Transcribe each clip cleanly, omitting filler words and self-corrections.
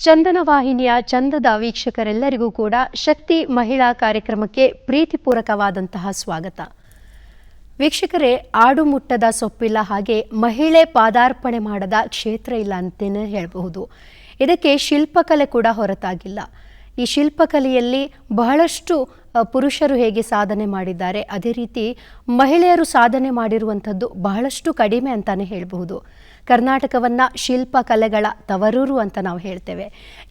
ಚಂದನ ವಾಹಿನಿಯ ಚಂದದ ವೀಕ್ಷಕರೆಲ್ಲರಿಗೂ ಕೂಡ ಶಕ್ತಿ ಮಹಿಳಾ ಕಾರ್ಯಕ್ರಮಕ್ಕೆ ಪ್ರೀತಿಪೂರ್ವಕವಾದಂತಹ ಸ್ವಾಗತ. ವೀಕ್ಷಕರೇ, ಆಡು ಮುಟ್ಟದ ಸೊಪ್ಪಿಲ್ಲ, ಹಾಗೆ ಮಹಿಳೆ ಪಾದಾರ್ಪಣೆ ಮಾಡದ ಕ್ಷೇತ್ರ ಇಲ್ಲ ಅಂತಲೇ ಹೇಳಬಹುದು. ಇದಕ್ಕೆ ಶಿಲ್ಪಕಲೆ ಕೂಡ ಹೊರತಾಗಿಲ್ಲ. ಈ ಶಿಲ್ಪಕಲೆಯಲ್ಲಿ ಬಹಳಷ್ಟು ಪುರುಷರು ಹೇಗೆ ಸಾಧನೆ ಮಾಡಿದ್ದಾರೆ, ಅದೇ ರೀತಿ ಮಹಿಳೆಯರು ಸಾಧನೆ ಮಾಡಿರುವಂಥದ್ದು ಬಹಳಷ್ಟು ಕಡಿಮೆ ಅಂತಾನೆ ಹೇಳಬಹುದು. ಕರ್ನಾಟಕವನ್ನು ಶಿಲ್ಪಕಲೆಗಳ ತವರೂರು ಅಂತ ನಾವು ಹೇಳ್ತೇವೆ.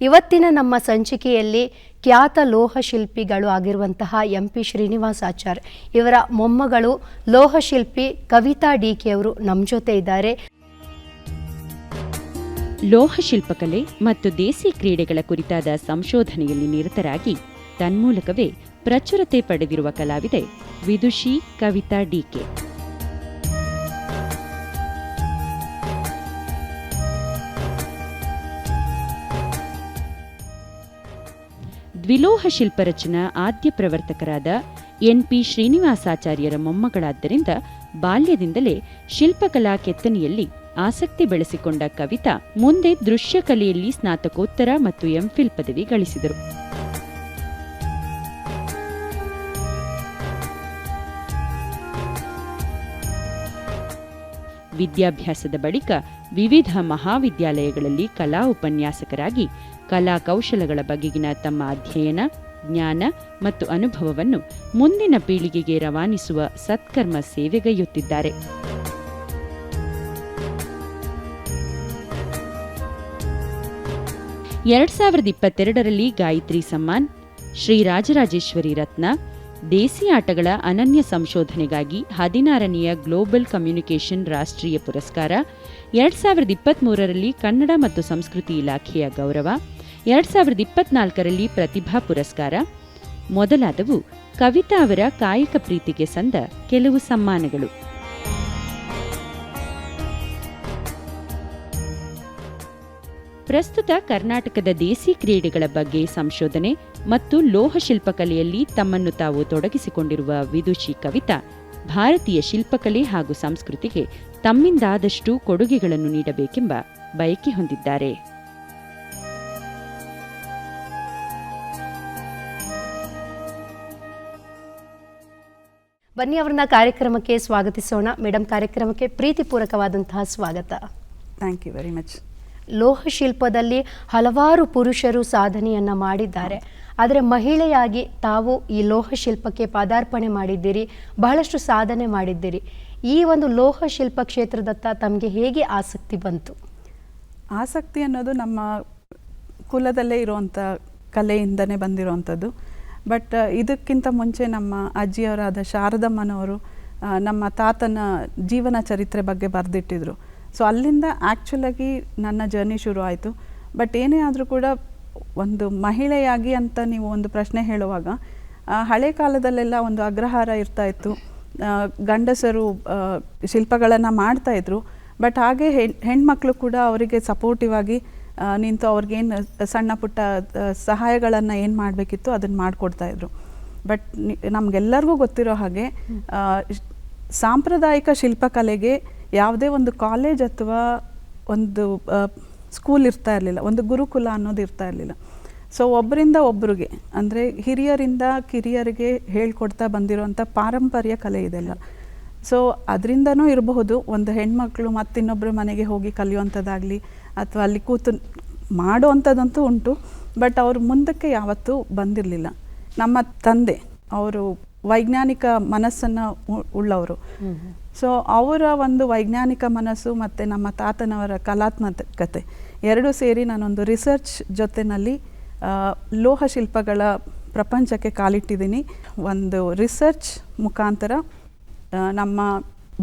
ಇವತ್ತಿನ ನಮ್ಮ ಸಂಚಿಕೆಯಲ್ಲಿ ಖ್ಯಾತ ಲೋಹ ಶಿಲ್ಪಿಗಳು ಆಗಿರುವಂತಹ MP ಶ್ರೀನಿವಾಸಾಚಾರ್ ಇವರ ಮೊಮ್ಮಗಳು ಲೋಹ ಶಿಲ್ಪಿ ಕವಿತಾ DK ಅವರು ನಮ್ಮ ಜೊತೆ ಇದ್ದಾರೆ. ಲೋಹ ಶಿಲ್ಪಕಲೆ ಮತ್ತು ದೇಸಿ ಕ್ರೀಡೆಗಳ ಕುರಿತಾದ ಸಂಶೋಧನೆಯಲ್ಲಿ ನಿರತರಾಗಿ ತನ್ಮೂಲಕವೇ ಪ್ರಚುರತೆ ಪಡೆದಿರುವ ಕಲಾವಿದೆ ವಿದುಷಿ ಕವಿತಾ DK. ದ್ವಿಲೋಹ ಶಿಲ್ಪರಚನಾ ಆದ್ಯ ಪ್ರವರ್ತಕರಾದ NP ಶ್ರೀನಿವಾಸಾಚಾರ್ಯರ ಮೊಮ್ಮಗಳಾದ್ದರಿಂದ ಬಾಲ್ಯದಿಂದಲೇ ಶಿಲ್ಪಕಲಾ ಕೆತ್ತನೆಯಲ್ಲಿ ಆಸಕ್ತಿ ಬೆಳೆಸಿಕೊಂಡ ಕವಿತಾ ಮುಂದೆ ದೃಶ್ಯಕಲೆಯಲ್ಲಿ ಸ್ನಾತಕೋತ್ತರ ಮತ್ತು MPhil ಪದವಿ ಗಳಿಸಿದರು. ವಿದ್ಯಾಭ್ಯಾಸದ ಬಳಿಕ ವಿವಿಧ ಮಹಾವಿದ್ಯಾಲಯಗಳಲ್ಲಿ ಕಲಾ ಉಪನ್ಯಾಸಕರಾಗಿ ಕಲಾ ಕೌಶಲಗಳ ಬಗೆಗಿನ ತಮ್ಮ ಅಧ್ಯಯನ, ಜ್ಞಾನ ಮತ್ತು ಅನುಭವವನ್ನು ಮುಂದಿನ ಪೀಳಿಗೆಗೆ ರವಾನಿಸುವ ಸತ್ಕರ್ಮ ಸೇವೆಗೈಯುತ್ತಿದ್ದಾರೆ. ಎರಡು 2022ರಲ್ಲಿ ಗಾಯತ್ರಿ ಸಮ್ಮಾನ್, ಶ್ರೀ ರಾಜರಾಜೇಶ್ವರಿ ರತ್ನ, ದೇಸಿ ಆಟಗಳ ಅನನ್ಯ ಸಂಶೋಧನೆಗಾಗಿ 16ನೆಯ ಗ್ಲೋಬಲ್ ಕಮ್ಯುನಿಕೇಷನ್ ರಾಷ್ಟ್ರೀಯ ಪುರಸ್ಕಾರ, 2023ರಲ್ಲಿ ಕನ್ನಡ ಮತ್ತು ಸಂಸ್ಕೃತಿ ಇಲಾಖೆಯ ಗೌರವ, 2024ರಲ್ಲಿ ಪ್ರತಿಭಾ ಪುರಸ್ಕಾರ ಮೊದಲಾದವು ಕವಿತಾ ಅವರ ಕಾಯಕ ಪ್ರೀತಿಗೆ ಸಂದ ಕೆಲವು ಸಮ್ಮಾನಗಳು. ಪ್ರಸ್ತುತ ಕರ್ನಾಟಕದ ದೇಸಿ ಕ್ರೀಡೆಗಳ ಬಗ್ಗೆ ಸಂಶೋಧನೆ ಮತ್ತು ಲೋಹ ಶಿಲ್ಪಕಲೆಯಲ್ಲಿ ತಮ್ಮನ್ನು ತಾವು ತೊಡಗಿಸಿಕೊಂಡಿರುವ ವಿದುಷಿ ಕವಿತಾ ಭಾರತೀಯ ಶಿಲ್ಪಕಲೆ ಹಾಗೂ ಸಂಸ್ಕೃತಿಗೆ ತಮ್ಮಿಂದಾದಷ್ಟು ಕೊಡುಗೆಗಳನ್ನು ನೀಡಬೇಕೆಂಬ ಬಯಕೆ ಹೊಂದಿದ್ದಾರೆ. ಬನ್ನಿ ಅವರನ್ನ ಕಾರ್ಯಕ್ರಮಕ್ಕೆ ಸ್ವಾಗತಿಸೋಣ. ಮೇಡಮ್, ಕಾರ್ಯಕ್ರಮಕ್ಕೆ ಪ್ರೀತಿಪೂರ್ವಕವಾದಂತಹ ಸ್ವಾಗತ. Thank you very much. ಲೋಹ ಶಿಲ್ಪದಲ್ಲಿ ಹಲವಾರು ಪುರುಷರು ಸಾಧನೆಯನ್ನ ಮಾಡಿದ್ದಾರೆ, ಆದರೆ ಮಹಿಳೆಯಾಗಿ ತಾವು ಈ ಲೋಹ ಶಿಲ್ಪಕ್ಕೆ ಪಾದಾರ್ಪಣೆ ಮಾಡಿದ್ದೀರಿ, ಬಹಳಷ್ಟು ಸಾಧನೆ ಮಾಡಿದ್ದೀರಿ. ಈ ಒಂದು ಲೋಹ ಶಿಲ್ಪ ಕ್ಷೇತ್ರದತ್ತ ತಮಗೆ ಹೇಗೆ ಆಸಕ್ತಿ ಬಂತು? ಆಸಕ್ತಿ ಅನ್ನೋದು ನಮ್ಮ ಕುಲದಲ್ಲೇ ಇರುವಂಥ ಕಲೆಯಿಂದನೇ ಬಂದಿರುವಂಥದ್ದು. ಬಟ್ ಇದಕ್ಕಿಂತ ಮುಂಚೆ ನಮ್ಮ ಅಜ್ಜಿಯವರಾದ ಶಾರದಮ್ಮನವರು ನಮ್ಮ ತಾತನ ಜೀವನ ಚರಿತ್ರೆ ಬಗ್ಗೆ ಬರೆದಿಟ್ಟಿದ್ರು. ಸೊ ಅಲ್ಲಿಂದ ಆ್ಯಕ್ಚುಲಾಗಿ ನನ್ನ ಜರ್ನಿ ಶುರು ಆಯಿತು. ಬಟ್ ಏನೇ ಆದರೂ ಕೂಡ ಒಂದು ಮಹಿಳೆಯಾಗಿ ಅಂತ ನೀವು ಒಂದು ಪ್ರಶ್ನೆ ಹೇಳುವಾಗ, ಹಳೆ ಕಾಲದಲ್ಲೆಲ್ಲ ಒಂದು ಅಗ್ರಹಾರ ಇರ್ತಾಯಿತ್ತು, ಗಂಡಸರು ಶಿಲ್ಪಗಳನ್ನು ಮಾಡ್ತಾಯಿದ್ರು. ಬಟ್ ಹಾಗೆ ಹೆಣ್ಮಕ್ಳು ಕೂಡ ಅವರಿಗೆ ಸಪೋರ್ಟಿವ್ ಆಗಿ ನಿಂತು ಅವ್ರಿಗೇನು ಸಣ್ಣ ಪುಟ್ಟ ಸಹಾಯಗಳನ್ನು ಏನು ಮಾಡಬೇಕಿತ್ತು ಅದನ್ನು ಮಾಡಿಕೊಡ್ತಾಯಿದ್ರು. ಬಟ್ ನಮಗೆಲ್ಲರಿಗೂ ಗೊತ್ತಿರೋ ಹಾಗೆ ಸಾಂಪ್ರದಾಯಿಕ ಶಿಲ್ಪಕಲೆಗೆ ಯಾವುದೇ ಒಂದು ಕಾಲೇಜ್ ಅಥವಾ ಒಂದು ಸ್ಕೂಲ್ ಇರ್ತಾ ಇರಲಿಲ್ಲ, ಒಂದು ಗುರುಕುಲ ಅನ್ನೋದು ಇರ್ತಾ ಇರಲಿಲ್ಲ. ಸೊ ಒಬ್ಬರಿಂದ ಒಬ್ಬರಿಗೆ, ಅಂದರೆ ಹಿರಿಯರಿಂದ ಕಿರಿಯರಿಗೆ ಹೇಳ್ಕೊಡ್ತಾ ಬಂದಿರೋಂಥ ಪಾರಂಪರ್ಯ ಕಲೆ ಇದೆಲ್ಲ. ಸೊ ಅದರಿಂದನೂ ಇರಬಹುದು ಒಂದು ಹೆಣ್ಮಕ್ಳು ಮತ್ತಿನ್ನೊಬ್ಬರ ಮನೆಗೆ ಹೋಗಿ ಕಲಿಯುವಂಥದ್ದಾಗಲಿ ಅಥವಾ ಅಲ್ಲಿ ಕೂತು ಮಾಡುವಂಥದ್ದಂತೂ ಉಂಟು. ಬಟ್ ಅವರು ಮುಂದಕ್ಕೆ ಯಾವತ್ತೂ ಬಂದಿರಲಿಲ್ಲ. ನಮ್ಮ ತಂದೆ ಅವರು ವೈಜ್ಞಾನಿಕ ಮನಸ್ಸನ್ನು ಉಳ್ಳವರು. ಸೊ ಅವರ ಒಂದು ವೈಜ್ಞಾನಿಕ ಮನಸ್ಸು ಮತ್ತು ನಮ್ಮ ತಾತನವರ ಕಲಾತ್ಮಕತೆ ಎರಡೂ ಸೇರಿ ನಾನೊಂದು ರಿಸರ್ಚ್ ಜೊತೆಯಲ್ಲಿ ಲೋಹ ಶಿಲ್ಪಗಳ ಪ್ರಪಂಚಕ್ಕೆ ಕಾಲಿಟ್ಟಿದ್ದೀನಿ. ಒಂದು ರಿಸರ್ಚ್ ಮುಖಾಂತರ ನಮ್ಮ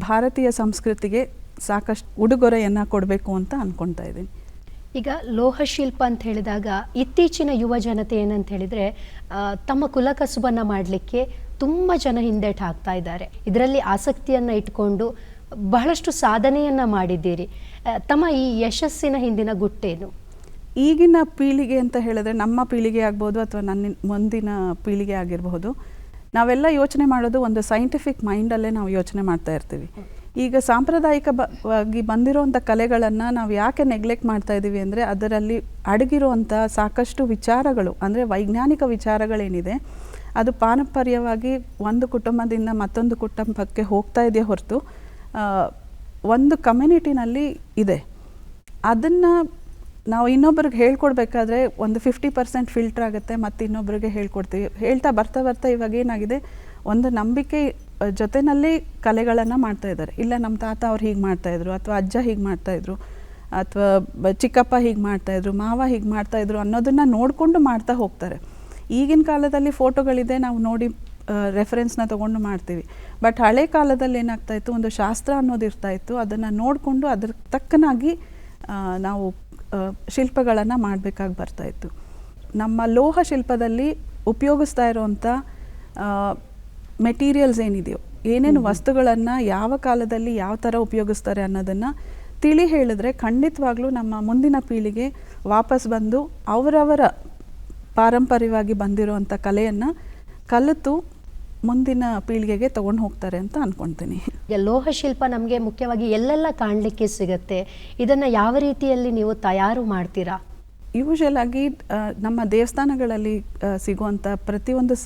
ಭಾರತೀಯ ಸಂಸ್ಕೃತಿಗೆ ಸಾಕಷ್ಟು ಉಡುಗೊರೆಯನ್ನು ಕೊಡಬೇಕು ಅಂತ ಅಂದ್ಕೊಳ್ತಾ ಇದ್ದೀನಿ. ಈಗ ಲೋಹ ಶಿಲ್ಪ ಅಂತ ಹೇಳಿದಾಗ ಇತ್ತೀಚಿನ ಯುವ ಜನತೆ ಏನಂತ ಹೇಳಿದರೆ ತಮ್ಮ ಕುಲಕಸುಬನ್ನು ಮಾಡಲಿಕ್ಕೆ ತುಂಬ ಜನ ಹಿಂದೇಟು ಹಾಕ್ತಾ ಇದ್ದಾರೆ. ಇದರಲ್ಲಿ ಆಸಕ್ತಿಯನ್ನು ಇಟ್ಕೊಂಡು ಬಹಳಷ್ಟು ಸಾಧನೆಯನ್ನು ಮಾಡಿದ್ದೀರಿ. ತಮ್ಮ ಈ ಯಶಸ್ಸಿನ ಹಿಂದಿನ ಗುಟ್ಟೇನು? ಈಗಿನ ಪೀಳಿಗೆ ಅಂತ ಹೇಳಿದ್ರೆ ನಮ್ಮ ಪೀಳಿಗೆ ಆಗ್ಬೋದು ಅಥವಾ ನನ್ನ ಮುಂದಿನ ಪೀಳಿಗೆ ಆಗಿರಬಹುದು, ನಾವೆಲ್ಲ ಯೋಚನೆ ಮಾಡೋದು ಒಂದು ಸೈಂಟಿಫಿಕ್ ಮೈಂಡಲ್ಲೇ ನಾವು ಯೋಚನೆ ಮಾಡ್ತಾ ಇರ್ತೀವಿ. ಈಗ ಸಾಂಪ್ರದಾಯಿಕವಾಗಿ ಬಂದಿರೋವಂಥ ಕಲೆಗಳನ್ನು ನಾವು ಯಾಕೆ ನೆಗ್ಲೆಕ್ಟ್ ಮಾಡ್ತಾ ಇದ್ದೀವಿ ಅಂದರೆ ಅದರಲ್ಲಿ ಅಡಗಿರುವಂಥ ಸಾಕಷ್ಟು ವಿಚಾರಗಳು, ಅಂದರೆ ವೈಜ್ಞಾನಿಕ ವಿಚಾರಗಳೇನಿದೆ ಅದು ಪಾರಂಪರ್ಯವಾಗಿ ಒಂದು ಕುಟುಂಬದಿಂದ ಮತ್ತೊಂದು ಕುಟುಂಬಕ್ಕೆ ಹೋಗ್ತಾ ಇದೆಯೇ ಹೊರತು ಒಂದು ಕಮ್ಯುನಿಟಿನಲ್ಲಿ ಇದೆ. ಅದನ್ನು ನಾವು ಇನ್ನೊಬ್ರಿಗೆ ಹೇಳ್ಕೊಡ್ಬೇಕಾದ್ರೆ ಒಂದು 50% ಫಿಲ್ಟರ್ ಆಗುತ್ತೆ, ಮತ್ತು ಇನ್ನೊಬ್ರಿಗೆ ಹೇಳ್ಕೊಡ್ತೀವಿ. ಹೇಳ್ತಾ ಬರ್ತಾ ಬರ್ತಾ ಇವಾಗ ಏನಾಗಿದೆ, ಒಂದು ನಂಬಿಕೆ ಜೊತೆಯಲ್ಲಿ ಕಲೆಗಳನ್ನು ಮಾಡ್ತಾ ಇದ್ದಾರೆ. ಇಲ್ಲ ನಮ್ಮ ತಾತ ಅವ್ರು ಹೀಗೆ ಮಾಡ್ತಾಯಿದ್ರು, ಅಥವಾ ಅಜ್ಜ ಹೀಗೆ ಮಾಡ್ತಾಯಿದ್ರು, ಅಥವಾ ಚಿಕ್ಕಪ್ಪ ಹೀಗೆ ಮಾಡ್ತಾಯಿದ್ರು, ಮಾವ ಹೀಗೆ ಮಾಡ್ತಾಯಿದ್ರು ಅನ್ನೋದನ್ನು ನೋಡಿಕೊಂಡು ಮಾಡ್ತಾ ಹೋಗ್ತಾರೆ. ಈಗಿನ ಕಾಲದಲ್ಲಿ ಫೋಟೋಗಳಿದೆ, ನಾವು ನೋಡಿ ರೆಫರೆನ್ಸ್ನ ತೊಗೊಂಡು ಮಾಡ್ತೀವಿ. ಬಟ್ ಹಳೆ ಕಾಲದಲ್ಲಿ ಏನಾಗ್ತಾಯಿತ್ತು, ಒಂದು ಶಾಸ್ತ್ರ ಅನ್ನೋದು ಇರ್ತಾಯಿತ್ತು, ಅದನ್ನು ನೋಡಿಕೊಂಡು ಅದ್ರ ತಕ್ಕನಾಗಿ ನಾವು ಶಿಲ್ಪಗಳನ್ನು ಮಾಡಬೇಕಾಗಿ ಬರ್ತಾಯಿತ್ತು. ನಮ್ಮ ಲೋಹ ಶಿಲ್ಪದಲ್ಲಿ ಉಪಯೋಗಿಸ್ತಾ ಇರೋವಂಥ ಮೆಟೀರಿಯಲ್ಸ್ ಏನಿದೆಯೋ, ಏನೇನು ವಸ್ತುಗಳನ್ನು ಯಾವ ಕಾಲದಲ್ಲಿ ಯಾವ ಥರ ಉಪಯೋಗಿಸ್ತಾರೆ ಅನ್ನೋದನ್ನು ತಿಳಿ ಹೇಳಿದ್ರೆ ಖಂಡಿತವಾಗ್ಲೂ ನಮ್ಮ ಮುಂದಿನ ಪೀಳಿಗೆ ವಾಪಸ್ ಬಂದು ಅವರವರ ಪಾರಂಪರ್ಯವಾಗಿ ಬಂದಿರೋವಂಥ ಕಲೆಯನ್ನು ಕಲಿತು ಮುಂದಿನ ಪೀಳಿಗೆಗೆ ತೊಗೊಂಡು ಹೋಗ್ತಾರೆ ಅಂತ ಅಂದ್ಕೊಳ್ತೀನಿ. ಈಗ ಲೋಹ ಶಿಲ್ಪ ನಮಗೆ ಮುಖ್ಯವಾಗಿ ಎಲ್ಲೆಲ್ಲ ಕಾಣಲಿಕ್ಕೆ ಸಿಗುತ್ತೆ, ಇದನ್ನು ಯಾವ ರೀತಿಯಲ್ಲಿ ನೀವು ತಯಾರು ಮಾಡ್ತೀರಾ? ಯೂಶಲ್ ಆಗಿ ನಮ್ಮ ದೇವಸ್ಥಾನಗಳಲ್ಲಿ ಸಿಗುವಂಥ ಪ್ರತಿಯೊಂದು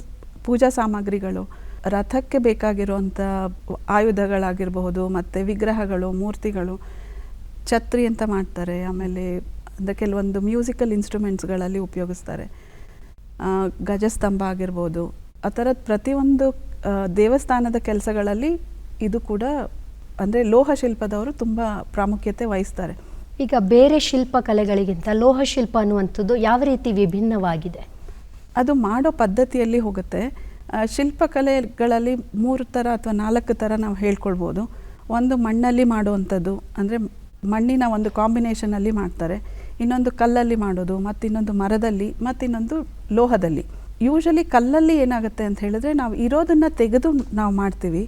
ಪೂಜಾ ಸಾಮಗ್ರಿಗಳು, ರಥಕ್ಕೆ ಬೇಕಾಗಿರುವಂಥ ಆಯುಧಗಳಾಗಿರಬಹುದು, ಮತ್ತು ವಿಗ್ರಹಗಳು, ಮೂರ್ತಿಗಳು, ಛತ್ರಿ ಅಂತ ಮಾಡ್ತಾರೆ, ಆಮೇಲೆ ಕೆಲವೊಂದು ಮ್ಯೂಸಿಕಲ್ ಇನ್ಸ್ಟ್ರೂಮೆಂಟ್ಸ್ಗಳಲ್ಲಿ ಉಪಯೋಗಿಸ್ತಾರೆ, ಗಜಸ್ತಂಭ ಆಗಿರ್ಬೋದು. ಆ ಥರದ ಪ್ರತಿಯೊಂದು ದೇವಸ್ಥಾನದ ಕೆಲಸಗಳಲ್ಲಿ ಇದು ಕೂಡ, ಅಂದರೆ ಲೋಹ ಶಿಲ್ಪದವರು ತುಂಬ ಪ್ರಾಮುಖ್ಯತೆ ವಹಿಸ್ತಾರೆ. ಈಗ ಬೇರೆ ಶಿಲ್ಪ ಕಲೆಗಳಿಗಿಂತ ಲೋಹ ಶಿಲ್ಪ ಅನ್ನುವಂಥದ್ದು ಯಾವ ರೀತಿ ವಿಭಿನ್ನವಾಗಿದೆ? ಅದು ಮಾಡೋ ಪದ್ಧತಿಯಲ್ಲಿ ಹೋಗುತ್ತೆ. ಶಿಲ್ಪಕಲೆಗಳಲ್ಲಿ 3 ಥರ ಅಥವಾ 4 ಥರ ನಾವು ಹೇಳ್ಕೊಳ್ಬೋದು. ಒಂದು ಮಣ್ಣಲ್ಲಿ ಮಾಡುವಂಥದ್ದು, ಅಂದರೆ ಮಣ್ಣಿನ ಒಂದು ಕಾಂಬಿನೇಷನಲ್ಲಿ ಮಾಡ್ತಾರೆ. ಇನ್ನೊಂದು ಕಲ್ಲಲ್ಲಿ ಮಾಡೋದು, ಮತ್ತಿನ್ನೊಂದು ಮರದಲ್ಲಿ, ಮತ್ತಿನ್ನೊಂದು ಲೋಹದಲ್ಲಿ. ಯೂಶಲಿ ಕಲ್ಲಲ್ಲಿ ಏನಾಗುತ್ತೆ ಅಂತ ಹೇಳಿದ್ರೆ ನಾವು ಇರೋದನ್ನು ತೆಗೆದು ನಾವು ಮಾಡ್ತೀವಿ.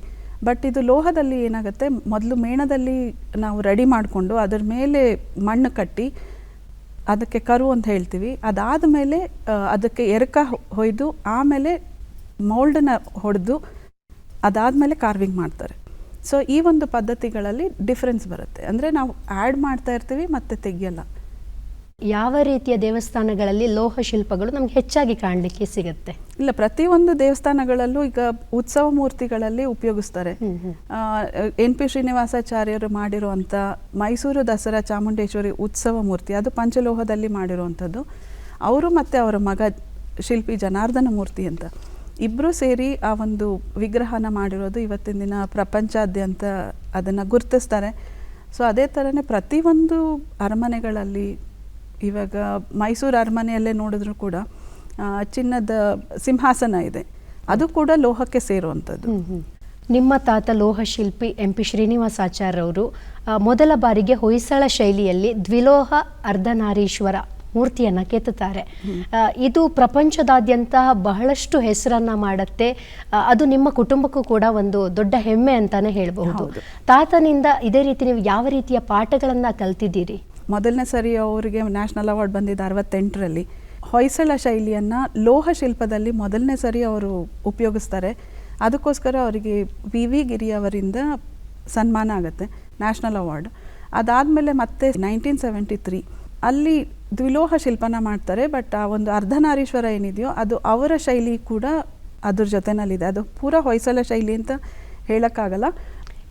ಬಟ್ ಇದು ಲೋಹದಲ್ಲಿ ಏನಾಗುತ್ತೆ, ಮೊದಲು ಮೇಣದಲ್ಲಿ ನಾವು ರೆಡಿ ಮಾಡಿಕೊಂಡು ಅದರ ಮೇಲೆ ಮಣ್ಣು ಕಟ್ಟಿ ಅದಕ್ಕೆ ಕರು ಅಂತ ಹೇಳ್ತೀವಿ. ಅದಾದ ಮೇಲೆ ಅದಕ್ಕೆ ಎರಕ ಹೊಯ್ದು ಆಮೇಲೆ ಮೌಲ್ಡನ್ನ ಹೊಡೆದು ಅದಾದಮೇಲೆ ಕಾರ್ವಿಂಗ್ ಮಾಡ್ತಾರೆ. ಸೊ ಈ ಒಂದು ಪದ್ಧತಿಗಳಲ್ಲಿ ಡಿಫ್ರೆನ್ಸ್ ಬರುತ್ತೆ. ಅಂದರೆ ನಾವು ಆ್ಯಡ್ ಮಾಡ್ತಾ ಇರ್ತೀವಿ ಮತ್ತು ತೆಗಿಯಲ್ಲ. ಯಾವ ರೀತಿಯ ದೇವಸ್ಥಾನಗಳಲ್ಲಿ ಲೋಹ ಶಿಲ್ಪಗಳು ನಮ್ಗೆ ಹೆಚ್ಚಾಗಿ ಕಾಣಲಿಕ್ಕೆ ಸಿಗುತ್ತೆ? ಇಲ್ಲ, ಪ್ರತಿಯೊಂದು ದೇವಸ್ಥಾನಗಳಲ್ಲೂ ಈಗ ಉತ್ಸವ ಮೂರ್ತಿಗಳಲ್ಲಿ ಉಪಯೋಗಿಸ್ತಾರೆ. NP ಶ್ರೀನಿವಾಸಾಚಾರ್ಯರು ಮಾಡಿರುವಂಥ ಮೈಸೂರು ದಸರಾ ಚಾಮುಂಡೇಶ್ವರಿ ಉತ್ಸವ ಮೂರ್ತಿ, ಅದು ಪಂಚಲೋಹದಲ್ಲಿ ಮಾಡಿರುವಂಥದ್ದು. ಅವರು ಮತ್ತು ಅವರ ಮಗ ಶಿಲ್ಪಿ ಜನಾರ್ದನ ಮೂರ್ತಿ ಅಂತ ಇಬ್ಬರೂ ಸೇರಿ ಆ ಒಂದು ವಿಗ್ರಹನ ಮಾಡಿರೋದು ಇವತ್ತಿನ ದಿನ ಪ್ರಪಂಚಾದ್ಯಂತ ಅದನ್ನು ಗುರುತಿಸ್ತಾರೆ. ಸೊ ಅದೇ ಥರನೇ ಪ್ರತಿಯೊಂದು ಅರಮನೆಗಳಲ್ಲಿ, ಇವಾಗ ಮೈಸೂರು ಅರಮನೆಯಲ್ಲೇ ನೋಡಿದ್ರು ಕೂಡ ಚಿನ್ನದ ಸಿಂಹಾಸನ ಇದೆ, ಅದು ಕೂಡ ಲೋಹಕ್ಕೆ ಸೇರುವಂಥದ್ದು. ನಿಮ್ಮ ತಾತ ಲೋಹ ಶಿಲ್ಪಿ MP ಶ್ರೀನಿವಾಸಾಚಾರ್ಯವರು ಮೊದಲ ಬಾರಿಗೆ ಹೊಯ್ಸಳ ಶೈಲಿಯಲ್ಲಿ ದ್ವಿಲೋಹ ಅರ್ಧನಾರೀಶ್ವರ ಮೂರ್ತಿಯನ್ನು ಕೆತ್ತುತ್ತಾರೆ. ಇದು ಪ್ರಪಂಚದಾದ್ಯಂತ ಬಹಳಷ್ಟು ಹೆಸರನ್ನು ಮಾಡುತ್ತೆ. ಅದು ನಿಮ್ಮ ಕುಟುಂಬಕ್ಕೂ ಕೂಡ ಒಂದು ದೊಡ್ಡ ಹೆಮ್ಮೆ ಅಂತಾನೆ ಹೇಳಬಹುದು. ತಾತನಿಂದ ಇದೇ ರೀತಿ ನೀವು ಯಾವ ರೀತಿಯ ಪಾಠಗಳನ್ನು ಕಲ್ತಿದ್ದೀರಿ? ಮೊದಲನೇ ಸರಿ ಅವರಿಗೆ ನ್ಯಾಷನಲ್ ಅವಾರ್ಡ್ ಬಂದಿದ್ದು 68ರಲ್ಲಿ. ಹೊಯ್ಸಳ ಶೈಲಿಯನ್ನು ಲೋಹ ಶಿಲ್ಪದಲ್ಲಿ ಮೊದಲನೇ ಸರಿ ಅವರು ಉಪಯೋಗಿಸ್ತಾರೆ. ಅದಕ್ಕೋಸ್ಕರ ಅವರಿಗೆ VV ಗಿರಿ ಅವರಿಂದ ಸನ್ಮಾನ ಆಗುತ್ತೆ, ನ್ಯಾಷನಲ್ ಅವಾರ್ಡ್. ಅದಾದಮೇಲೆ ಮತ್ತೆ 1973 ಅಲ್ಲಿ ದ್ವಿಲೋಹ ಶಿಲ್ಪನ ಮಾಡ್ತಾರೆ. ಬಟ್ ಆ ಒಂದು ಅರ್ಧನಾರೀಶ್ವರ ಏನಿದೆಯೋ ಅದು ಅವರ ಶೈಲಿ ಕೂಡ ಅದ್ರ ಜೊತೆನಲ್ಲಿದೆ. ಅದು ಪೂರ ಹೊಯ್ಸಳ ಶೈಲಿ ಅಂತ ಹೇಳೋಕ್ಕಾಗಲ್ಲ.